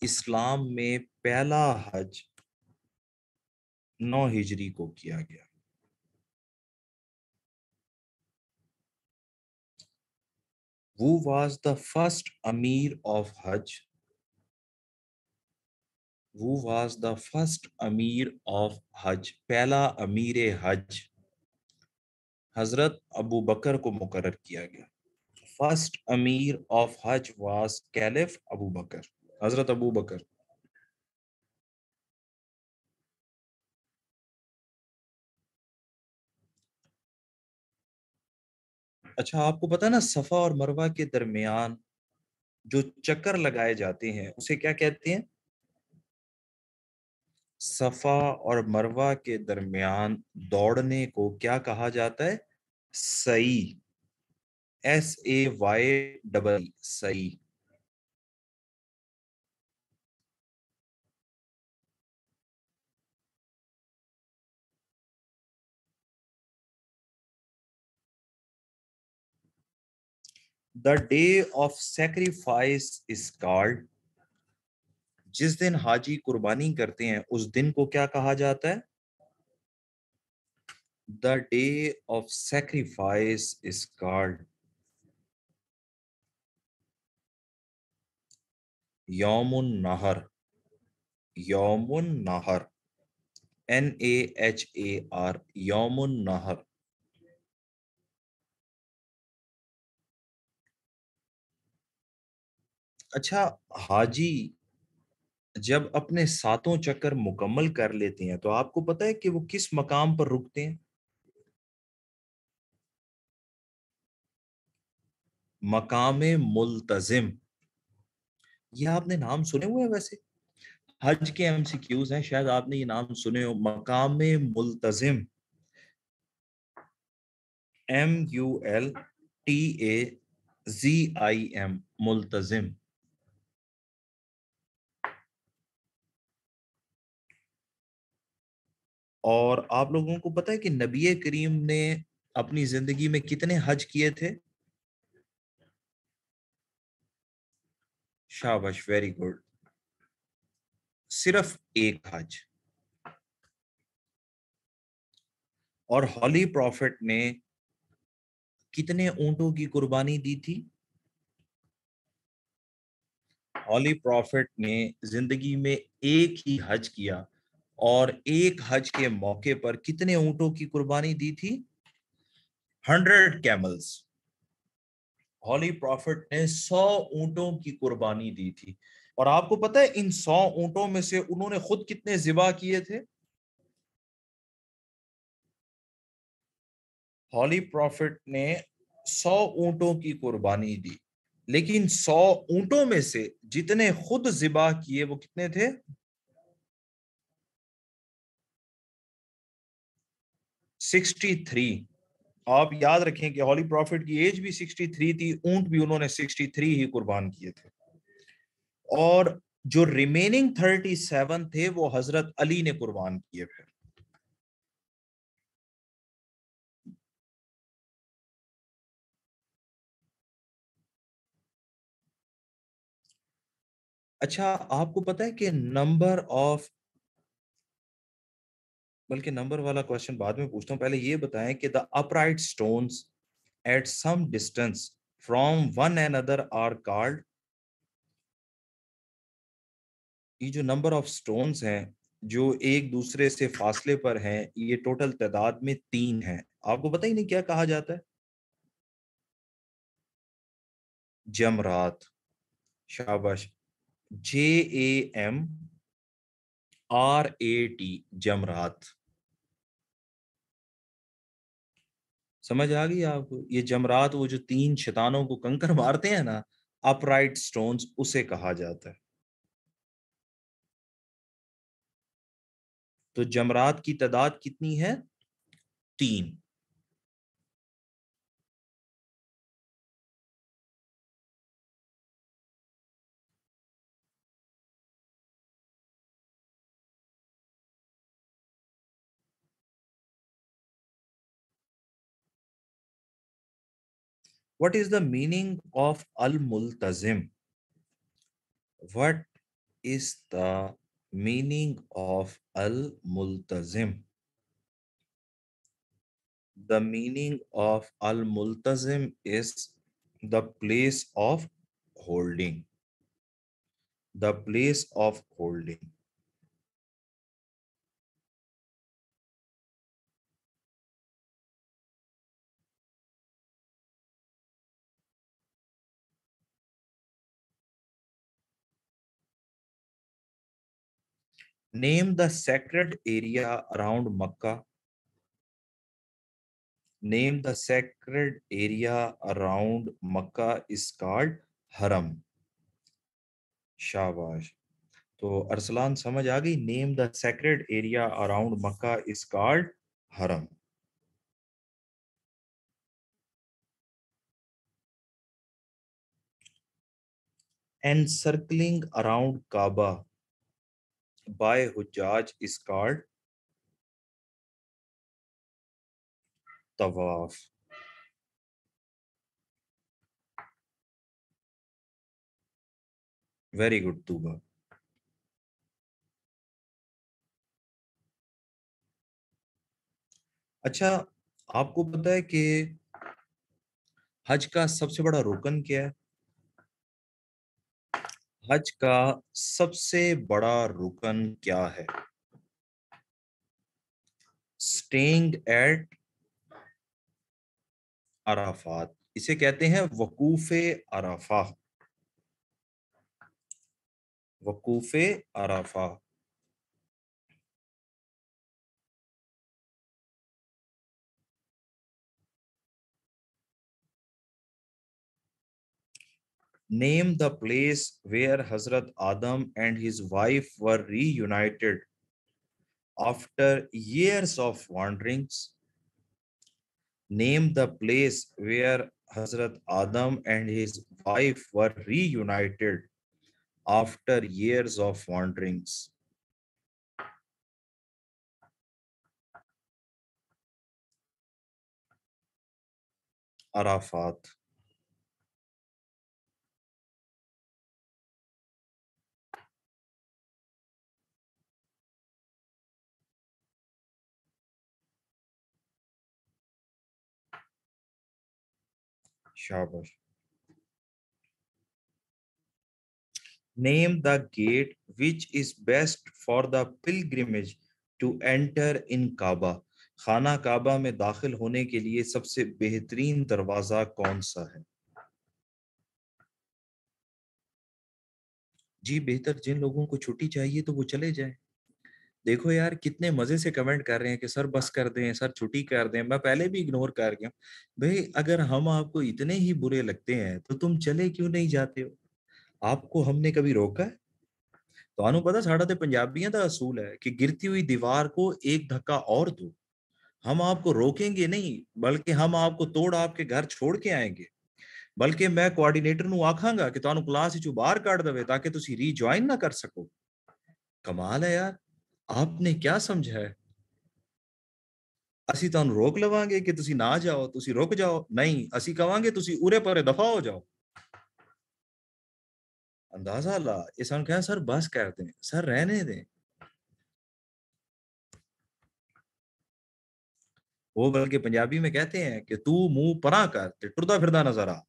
اسلام میں پہلا حج 9 ہجری کو کیا گیا. Who was the first Amir of Hajj? Who was the first Amir of Hajj? پہلا امیر حج حضرت ابو بکر کو مقرر کیا گیا. First Amir of Hajj was Caliph Abu Bakr. حضرت ابو بکر. اچھا آپ کو پتا نا صفا اور مروہ کے درمیان جو چکر لگائے جاتے ہیں اسے کیا کہتے ہیں؟ صفا اور مروہ کے درمیان دوڑنے کو کیا کہا جاتا ہے؟ سعی. SAY سعی. The day of sacrifice is called. جس دن حاجی قربانی کرتے ہیں اس دن کو کیا کہا جاتا ہے؟ The day of sacrifice is called یوم النہر. یوم النہر. NAHAR یوم النہر. اچھا حاجی جب اپنے ساتوں چکر مکمل کر لیتے ہیں تو آپ کو پتا ہے کہ وہ کس مقام پر رکتے ہیں؟ مقام ملتزم. یہ آپ نے نام سنے ہوئے ہیں ویسے حج کے MCQs ہیں شاید آپ نے یہ نام سنے ہو. مقام ملتزم. MULTAZIM ملتزم. اور آپ لوگوں کو پتا ہے کہ نبی کریم نے اپنی زندگی میں کتنے حج کیے تھے؟ شاباش ویری گڈ. صرف ایک حج. اور ہولی پروفٹ نے کتنے اونٹوں کی قربانی دی تھی؟ ہولی پروفٹ نے زندگی میں ایک ہی حج کیا اور ایک حج کے موقع پر کتنے اونٹوں کی قربانی دی تھی؟ 100 کیملز. ہولی پروفٹ نے 100 اونٹوں کی قربانی دی تھی. اور آپ کو پتہ ہے ان 100 اونٹوں میں سے انہوں نے خود کتنے ذبح کیے تھے؟ ہولی پروفٹ نے 100 اونٹوں کی قربانی دی لیکن 100 اونٹوں میں سے جتنے خود ذبح کیے وہ کتنے تھے؟ 63. آپ یاد رکھیں کہ ہولی پروفٹ کی ایج بھی 63 تھی, اونٹ بھی انہوں نے 63 ہی قربان کیے تھے. اور جو ریمیننگ 37 تھے وہ حضرت علی نے قربان کیے پھر. اچھا آپ کو پتا ہے کہ نمبر والا کوشچن بعد میں پوچھتا ہوں, پہلے یہ بتائیں کہ the upright stones at some distance from one another are called. یہ جو نمبر آف سٹونز ہیں جو ایک دوسرے سے فاصلے پر ہیں یہ ٹوٹل تعداد میں 3 ہیں. آپ کو پتہ ہی نہیں کیا کہا جاتا ہے؟ جمرات. شاباش. JAMRAT جمرات. سمجھ آ گئی آپ کو؟ یہ جمرات وہ جو 3 شیطانوں کو کنکر مارتے ہیں نا، اپ رائٹ سٹونز، اسے کہا جاتا ہے. تو جمرات کی تعداد کتنی ہے؟ 3. What is the meaning of al-multazim? What is the meaning of al-multazim? The meaning of al-multazim is the place of holding. The place of holding. Name the sacred area around Makkah. Name the sacred area around Makkah is called Haram. Shabash. تو ارسلان سمجھ آ گئی؟ Name the sacred area around Mecca is called حرم. And circling around Kaaba by حجاج از کالڈ طواف. Very good Tooba. اچھا، آپ کو پتا ہے کہ حج کا سب سے بڑا رکن کیا ہے؟ حج کا سب سے بڑا رکن کیا ہے؟ Staying at Arafat. اسے کہتے ہیں وقوف عرفہ. وقوف عرفہ. Name the place where Hazrat Adam and his wife were reunited after years of wanderings. Name the place where Hazrat Adam and his wife were reunited after years of wanderings. Arafat. Shabash. Name the gate which is best for the pilgrimage to enter in Kaaba. خانہ کعبہ میں داخل ہونے کے لیے سب سے بہترین دروازہ کون سا ہے؟ جی بہتر، جن لوگوں کو چھٹی چاہیے تو وہ چلے جائیں. دیکھو یار کتنے مزے سے کمنٹ کر رہے ہیں کہ سر بس کر دیں، سر چھٹی کر دیں. میں پہلے بھی اگنور کر گیا. بھئی اگر ہم آپ کو اتنے ہی برے لگتے ہیں تو تم چلے کیوں نہیں جاتے ہو؟ آپ کو ہم نے کبھی روکا ہے؟ ਤੁਹਾਨੂੰ ਪਤਾ ਸਾਡਾ ਤੇ ਪੰਜਾਬੀਆਂ ਦਾ ਅਸੂਲ ہے کہ گرتی ہوئی دیوار کو ایک دھکا اور دو. ہم آپ کو روکیں گے نہیں، بلکہ ہم آپ کو توڑ آپ کے گھر چھوڑ کے آئیں گے. بلکہ میں کوآرڈینیٹر نو آکھاں گا کہ ਤੁਹਾਨੂੰ کلاس وچوں باہر کڈ دਵੇ تاکہ تسی ری جوائن نہ کر سکو. کمال ہے یار، آپ نے کیا سمجھا ہے؟ اسی ਤੁਹਾਨੂੰ روک لواں گے کہ تسی نہ جاؤ، تسی رک جاؤ؟ نہیں، اسی کہاں گے تسی اورے پرے دفع ہو جاؤ. اندازہ لا، یہ سن کہا سر بس کر دیں، سر رہنے دیں. وہ بلکہ پنجابی میں کہتے ہیں کہ تو منہ پراں کر تے ٹردا پھردا نظر آ.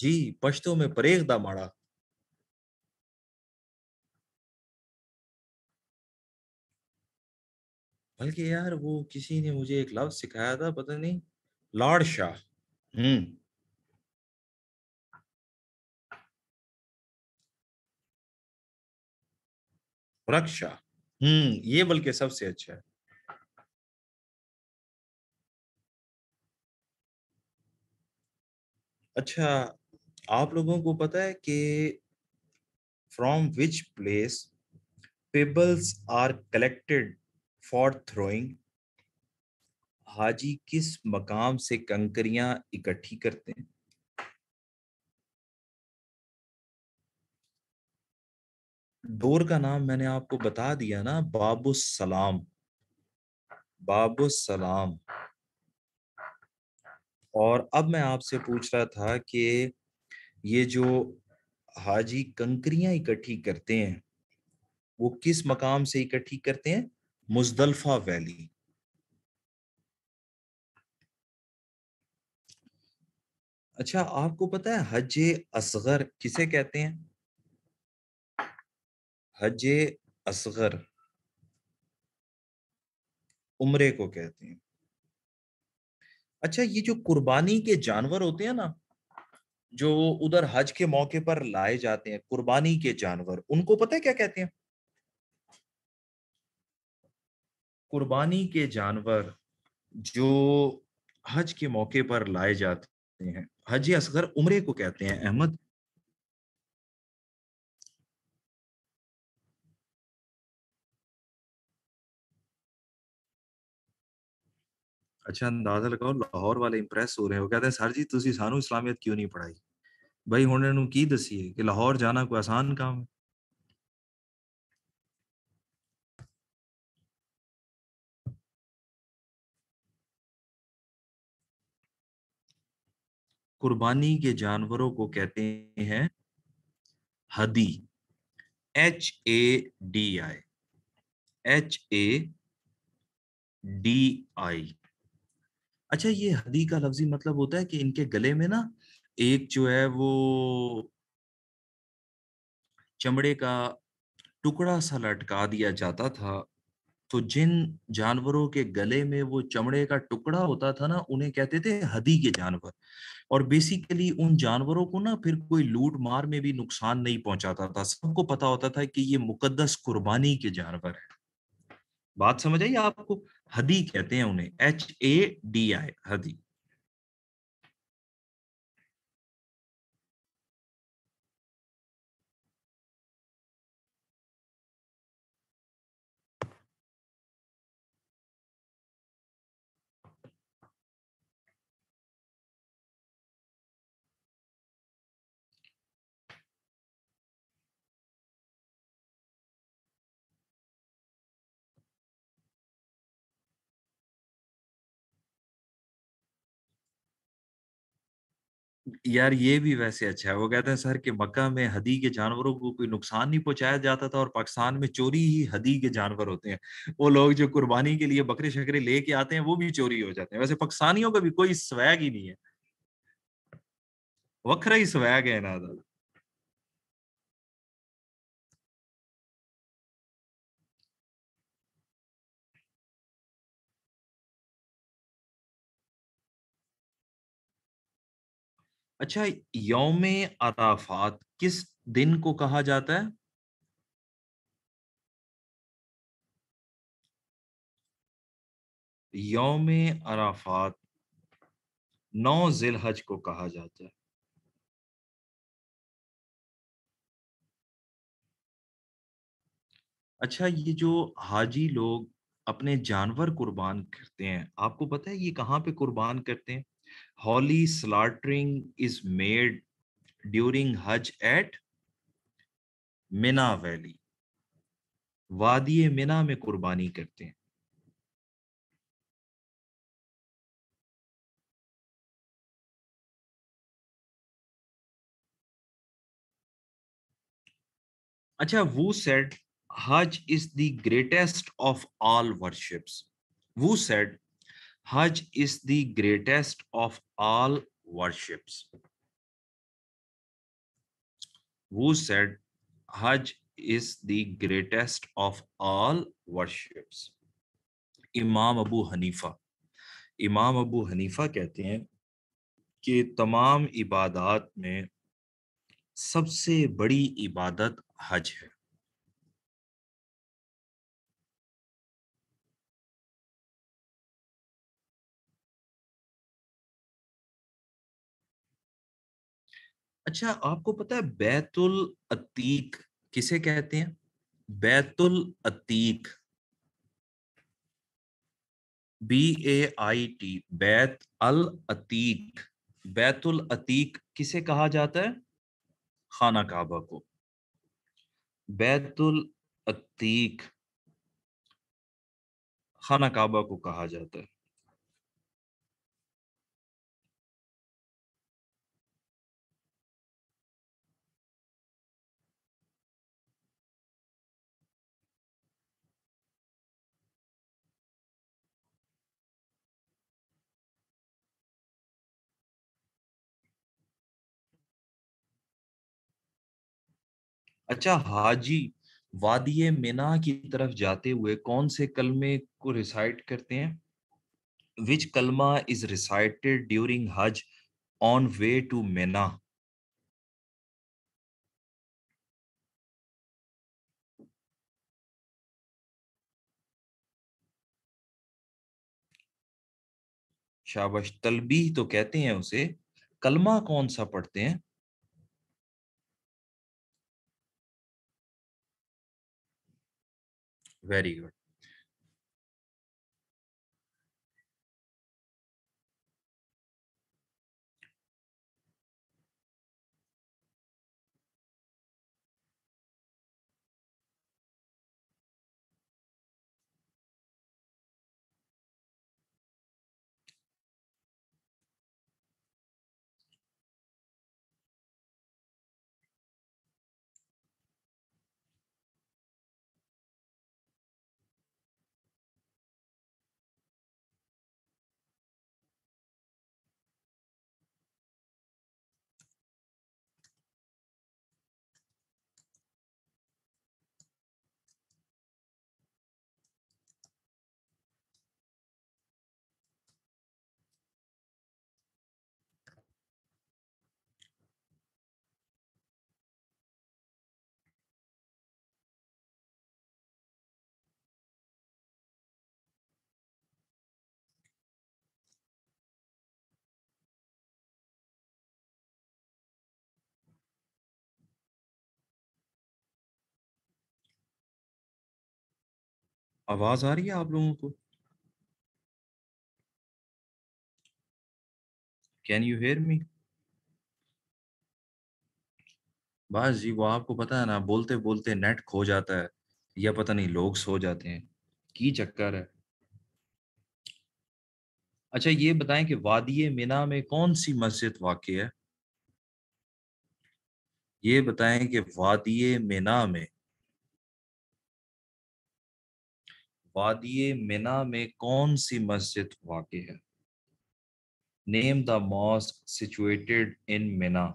جی پشتو میں پریخ دا ماڑا. بلکہ یار وہ کسی نے مجھے ایک لفظ سکھایا تھا پتہ نہیں لاڑ شاہ. رکشا. یہ بلکہ سب سے اچھا ہے. اچھا آپ لوگوں کو پتہ ہے کہ from which place pebbles are collected for throwing. حاجی کس مقام سے کنکریاں اکٹھی کرتے ہیں؟ ڈور کا نام میں نے آپ کو بتا دیا نا، باب السلام. باب السلام. اور اب میں آپ سے پوچھ رہا تھا کہ یہ جو حاجی کنکریاں اکٹھی کرتے ہیں وہ کس مقام سے اکٹھی کرتے ہیں؟ مزدلفہ ویلی. اچھا آپ کو پتہ ہے حج اصغر کسے کہتے ہیں؟ حج اصغر عمرے کو کہتے ہیں. اچھا یہ جو قربانی کے جانور ہوتے ہیں نا جو ادھر حج کے موقع پر لائے جاتے ہیں، قربانی کے جانور، ان کو پتہ ہے کیا کہتے ہیں؟ قربانی کے جانور جو حج کے موقع پر لائے جاتے ہیں حج اصغر عمرے کو کہتے ہیں. احمد اچھا اندازہ لگاؤ لاہور والے امپریس ہو رہے ہیں. وہ کہتے ہیں سر جی تسی سانو اسلامیت کیوں نہیں پڑھائی؟ بھائی ہن انہوں کی دسی ہے کہ لاہور جانا کوئی آسان کام ہے؟ قربانی کے جانوروں کو کہتے ہیں ہدی. HADI. HADI. اچھا یہ ہدی کا لفظی مطلب ہوتا ہے کہ ان کے گلے میں نا ایک جو ہے وہ چمڑے کا ٹکڑا سا لٹکا دیا جاتا تھا. تو جن جانوروں کے گلے میں وہ چمڑے کا ٹکڑا ہوتا تھا نا انہیں کہتے تھے ہدی کے جانور. اور بیسیکلی ان جانوروں کو نا پھر کوئی لوٹ مار میں بھی نقصان نہیں پہنچاتا تھا. سب کو پتا ہوتا تھا کہ یہ مقدس قربانی کے جانور ہے. بات سمجھ آئی آپ کو؟ ہدی کہتے ہیں انہیں. HADI ہدی. یار یہ بھی ویسے اچھا ہے. وہ کہتے ہیں سر کہ مکہ میں ہدی کے جانوروں کو کوئی نقصان نہیں پہنچایا جاتا تھا اور پاکستان میں چوری ہی ہدی کے جانور ہوتے ہیں. وہ لوگ جو قربانی کے لیے بکرے شکرے لے کے آتے ہیں وہ بھی چوری ہو جاتے ہیں. ویسے پاکستانیوں کا بھی کوئی سویگ ہی نہیں ہے. وکھرا ہی سویگ ہے نا. اچھا یوم عرفات کس دن کو کہا جاتا ہے؟ یوم عرفات 9 ذی الحج کو کہا جاتا ہے. اچھا یہ جو حاجی لوگ اپنے جانور قربان کرتے ہیں آپ کو پتہ ہے یہ کہاں پہ قربان کرتے ہیں؟ Holy slaughtering is made during Hajj at Mina valley. وادی مینا میں قربانی کرتے ہیں. اچھا who said Hajj is the greatest of all worships? Who said Hajj is the greatest of all worships? Who said Hajj is the greatest of all worships? امام ابو حنیفہ. امام ابو حنیفہ کہتے ہیں کہ تمام عبادات میں سب سے بڑی عبادت حج ہے. اچھا آپ کو پتا ہے بیت العتیق کسے کہتے ہیں؟ بیت العتیق BAIT بیت العتیق. بیت العتیق کسے کہا جاتا ہے؟ خانہ کعبہ کو. بیت العتیق خانہ کعبہ کو کہا جاتا ہے. اچھا حاجی وادی مینا کی طرف جاتے ہوئے کون سے کلمے کو ریسائٹ کرتے ہیں؟ Which kalma is recited during Hajj on way to Mina? شابش. تلبیح تو کہتے ہیں اسے، کلمہ کون سا پڑھتے ہیں؟ Very good. آواز آ رہی ہے آپ لوگوں کو؟ Can you hear me? بس جی وہ آپ کو پتا ہے نا بولتے بولتے نیٹ کھو جاتا ہے یا پتہ نہیں لوگ سو جاتے ہیں کی چکر ہے. اچھا یہ بتائیں کہ وادی مینا میں کون سی مسجد واقع ہے؟ یہ بتائیں کہ وادی مینا میں کون سی مسجد واقع ہے؟ نیم دا mosque situated in مینا.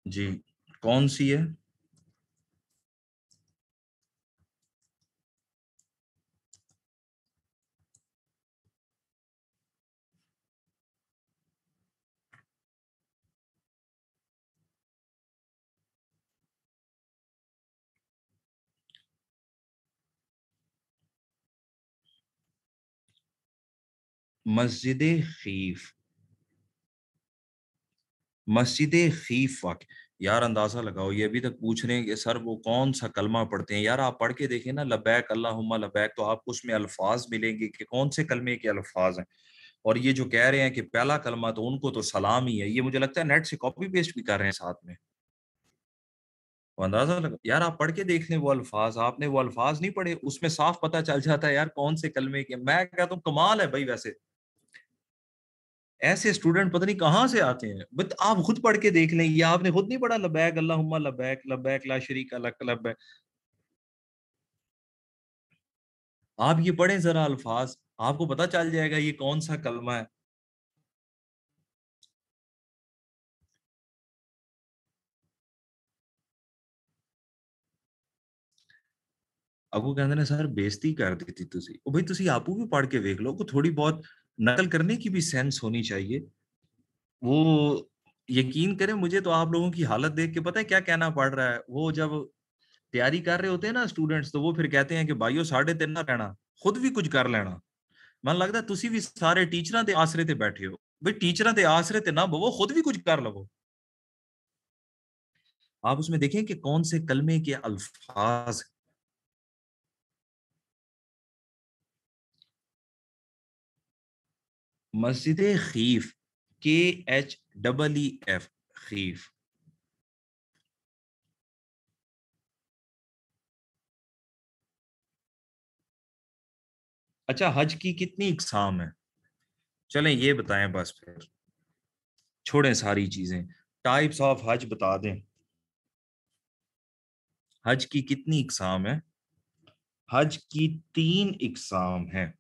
جی کون سی ہے؟ مسجد خیف. مسجد خیف واقع. یار اندازہ لگاؤ یہ ابھی تک پوچھ رہے ہیں کہ سر وہ کون سا کلمہ پڑھتے ہیں. یار آپ پڑھ کے دیکھیں نا لبیک اللہم لبیک تو آپ کو اس میں الفاظ ملیں گے کہ کون سے کلمے کے الفاظ ہیں. اور یہ جو کہہ رہے ہیں کہ پہلا کلمہ تو ان کو تو سلام ہی ہے، یہ مجھے لگتا ہے نیٹ سے کاپی پیسٹ بھی کر رہے ہیں ساتھ میں. وہ اندازہ لگا یار آپ پڑھ کے دیکھ لیں وہ الفاظ. آپ نے وہ الفاظ نہیں پڑھے اس میں صاف پتہ چل جاتا ہے یار کون سے کلمے کے. میں کہتا ہوں کمال ہے بھائی. ویسے ایسے اسٹوڈنٹ پتہ نہیں کہاں سے آتے ہیں. بٹ آپ خود پڑھ کے دیکھ لیں. یہ آپ نے خود نہیں پڑھا لبیک اللہم لبیک لبیک لا شریک لک لبیک. آپ یہ پڑھیں ذرا الفاظ. آپ کو پتا چل جائے گا یہ کون سا کلمہ ہے. اگو کہندے نے سر بےزتی کر دی تھی تسی. او بھائی تسی آپو بھی پڑھ کے دیکھ لو کہ تھوڑی بہت نقل کرنے کی بھی سینس ہونی چاہیے. وہ یقین کریں مجھے تو آپ لوگوں کی حالت دیکھ کے پتہ ہے کیا کہنا پڑ رہا ہے. وہ جب تیاری کر رہے ہوتے ہیں نا اسٹوڈنٹس, تو وہ پھر کہتے ہیں کہ بھائیو 3.5 نہ رہنا, خود بھی کچھ کر لینا. من لگتا ہے تسی بھی سارے ٹیچراں دے آسرے تے بیٹھے ہو. بھئی ٹیچراں دے آسرے تے نہ بو, خود بھی کچھ کر لو. آپ اس میں دیکھیں کہ کون سے کلمے کے الفاظ. مسجد خیف, KHEEF, خیف. اچھا حج کی کتنی اقسام ہیں؟ چلیں یہ بتائیں بس, پھر چھوڑیں ساری چیزیں, ٹائپس آف حج بتا دیں. حج کی کتنی اقسام ہیں؟ حج کی 3 اقسام ہیں.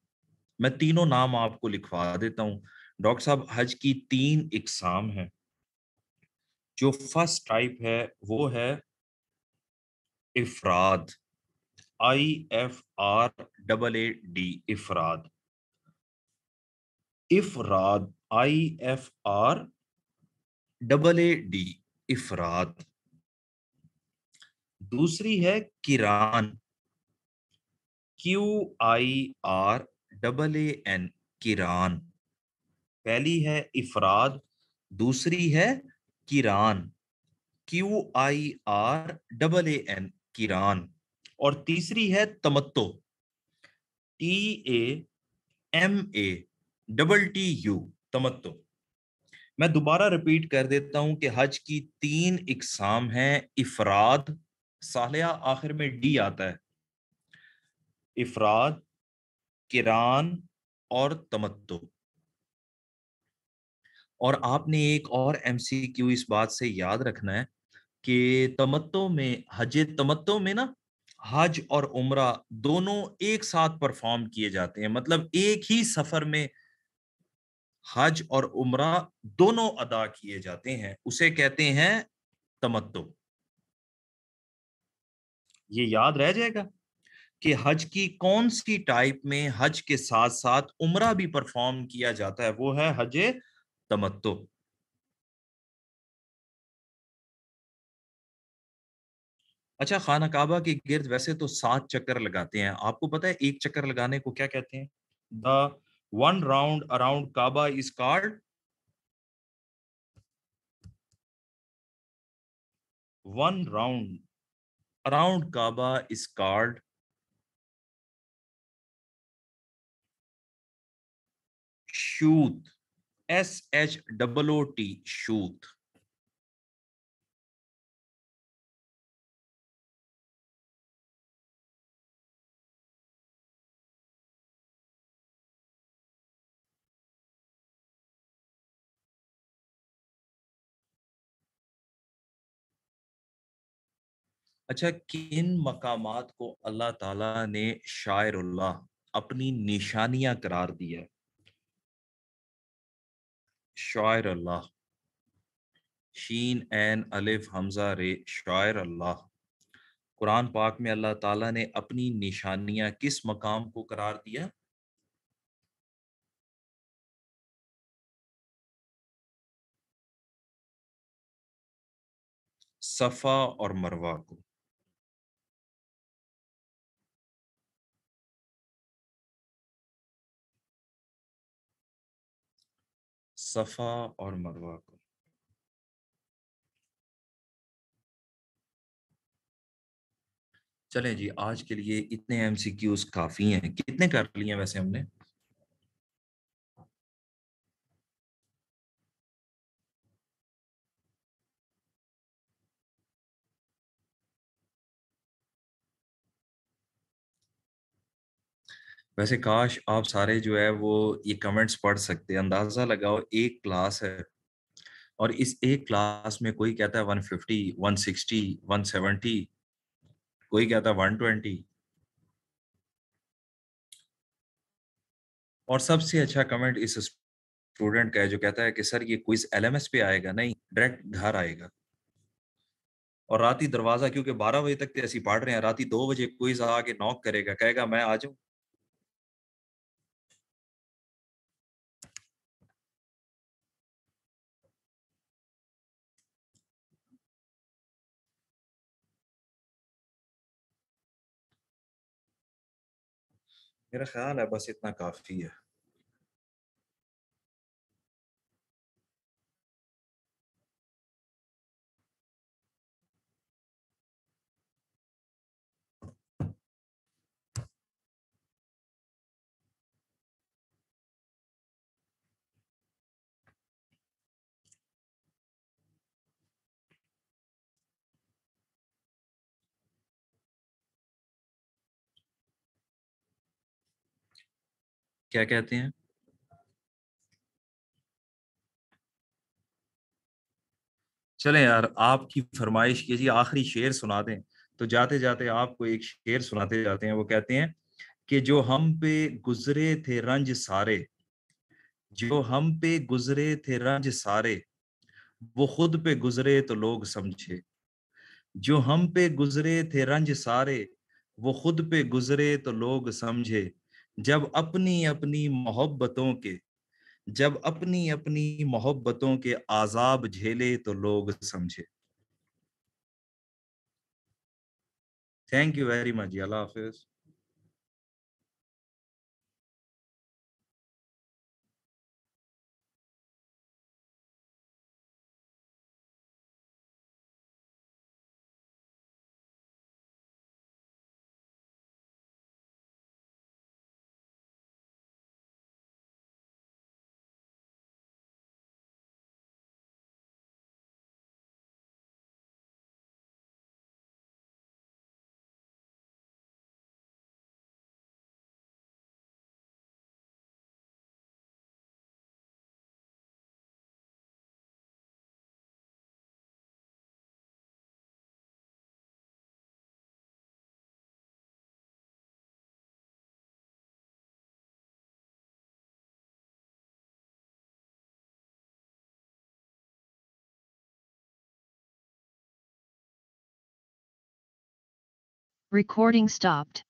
میں تینوں نام آپ کو لکھوا دیتا ہوں. ڈاکٹر صاحب حج کی 3 اقسام ہیں. جو فرسٹ ٹائپ ہے وہ ہے افراد, IFRAD, افراد. افراد, IFRAD, افراد. دوسری ہے کران, QIRAN, کران. پہلی ہے افراد, دوسری ہے کران, QIRAN, کران. اور تیسری ہے تمتع, TAMATTU, تمتع. میں دوبارہ ریپیٹ کر دیتا ہوں کہ حج کی 3 اقسام ہیں. افراد, صالحہ آخر میں ڈی آتا ہے, افراد, کران اور تمتع. اور آپ نے ایک اور MCQ اس بات سے یاد رکھنا ہے کہ تمتع میں, حج تمتع میں نا, حج اور عمرہ دونوں ایک ساتھ پرفارم کیے جاتے ہیں. مطلب ایک ہی سفر میں حج اور عمرہ دونوں ادا کیے جاتے ہیں, اسے کہتے ہیں تمتع. یہ یاد رہ جائے گا کہ حج کی کون سی ٹائپ میں حج کے ساتھ ساتھ عمرہ بھی پرفارم کیا جاتا ہے, وہ ہے حج تمتع. اچھا, خانہ کعبہ کے گرد ویسے تو 7 چکر لگاتے ہیں. آپ کو پتہ ہے ایک چکر لگانے کو کیا کہتے ہیں؟ دا 1 round around Kaaba is called, 1 round around Kaaba is called شوت, SHOOT, شوت. اچھا, کن مقامات کو اللہ تعالیٰ نے شاعر اللہ, اپنی نشانیاں قرار دیا ہے؟ شاعر اللہ, شین عین الف حمزہ رے, شاعر اللہ. قرآن پاک میں اللہ تعالیٰ نے اپنی نشانیاں کس مقام کو قرار دیا؟ صفا اور مروہ کو. صفا اور مروہ کو. چلیں جی, آج کے لیے اتنے MCQs کافی ہیں. کتنے کر لیے ہیں ویسے ہم نے؟ ویسے کاش آپ سارے جو ہے وہ یہ کمنٹس پڑھ سکتے. اندازہ لگاؤ, ایک کلاس ہے اور اس ایک کلاس میں کوئی کہتا ہے 150, 160, 170, کوئی کہتا ہے 120. اور سب سے اچھا کمنٹ اس اسٹوڈنٹ کا ہے جو کہتا ہے کہ سر یہ کوئز LMS پہ آئے گا، نہیں ڈائریکٹ گھر آئے گا. اور رات ہی دروازہ کیونکہ 12 بجے تک ایسی پڑھ رہے ہیں، رات ہی 2 بجے کوئز آ کے نوک کرے گا، کہے گا میں آ جاؤں. میرا خیال ہے بس اتنا کافی ہے. کیا کہتے ہیں؟ چلیں یار آپ کی فرمائش کی جی آخری شعر سنا دیں تو جاتے جاتے آپ کو ایک شعر سناتے جاتے ہیں. وہ کہتے ہیں کہ جو ہم پہ گزرے تھے رنج سارے، جو ہم پہ گزرے تھے رنج سارے، وہ خود پہ گزرے تو لوگ سمجھے. جو ہم پہ گزرے تھے رنج سارے، وہ خود پہ گزرے تو لوگ سمجھے. جب اپنی اپنی محبتوں کے، جب اپنی اپنی محبتوں کے عذاب جھیلے تو لوگ سمجھے. Thank you very much. اللہ حافظ. Recording stopped.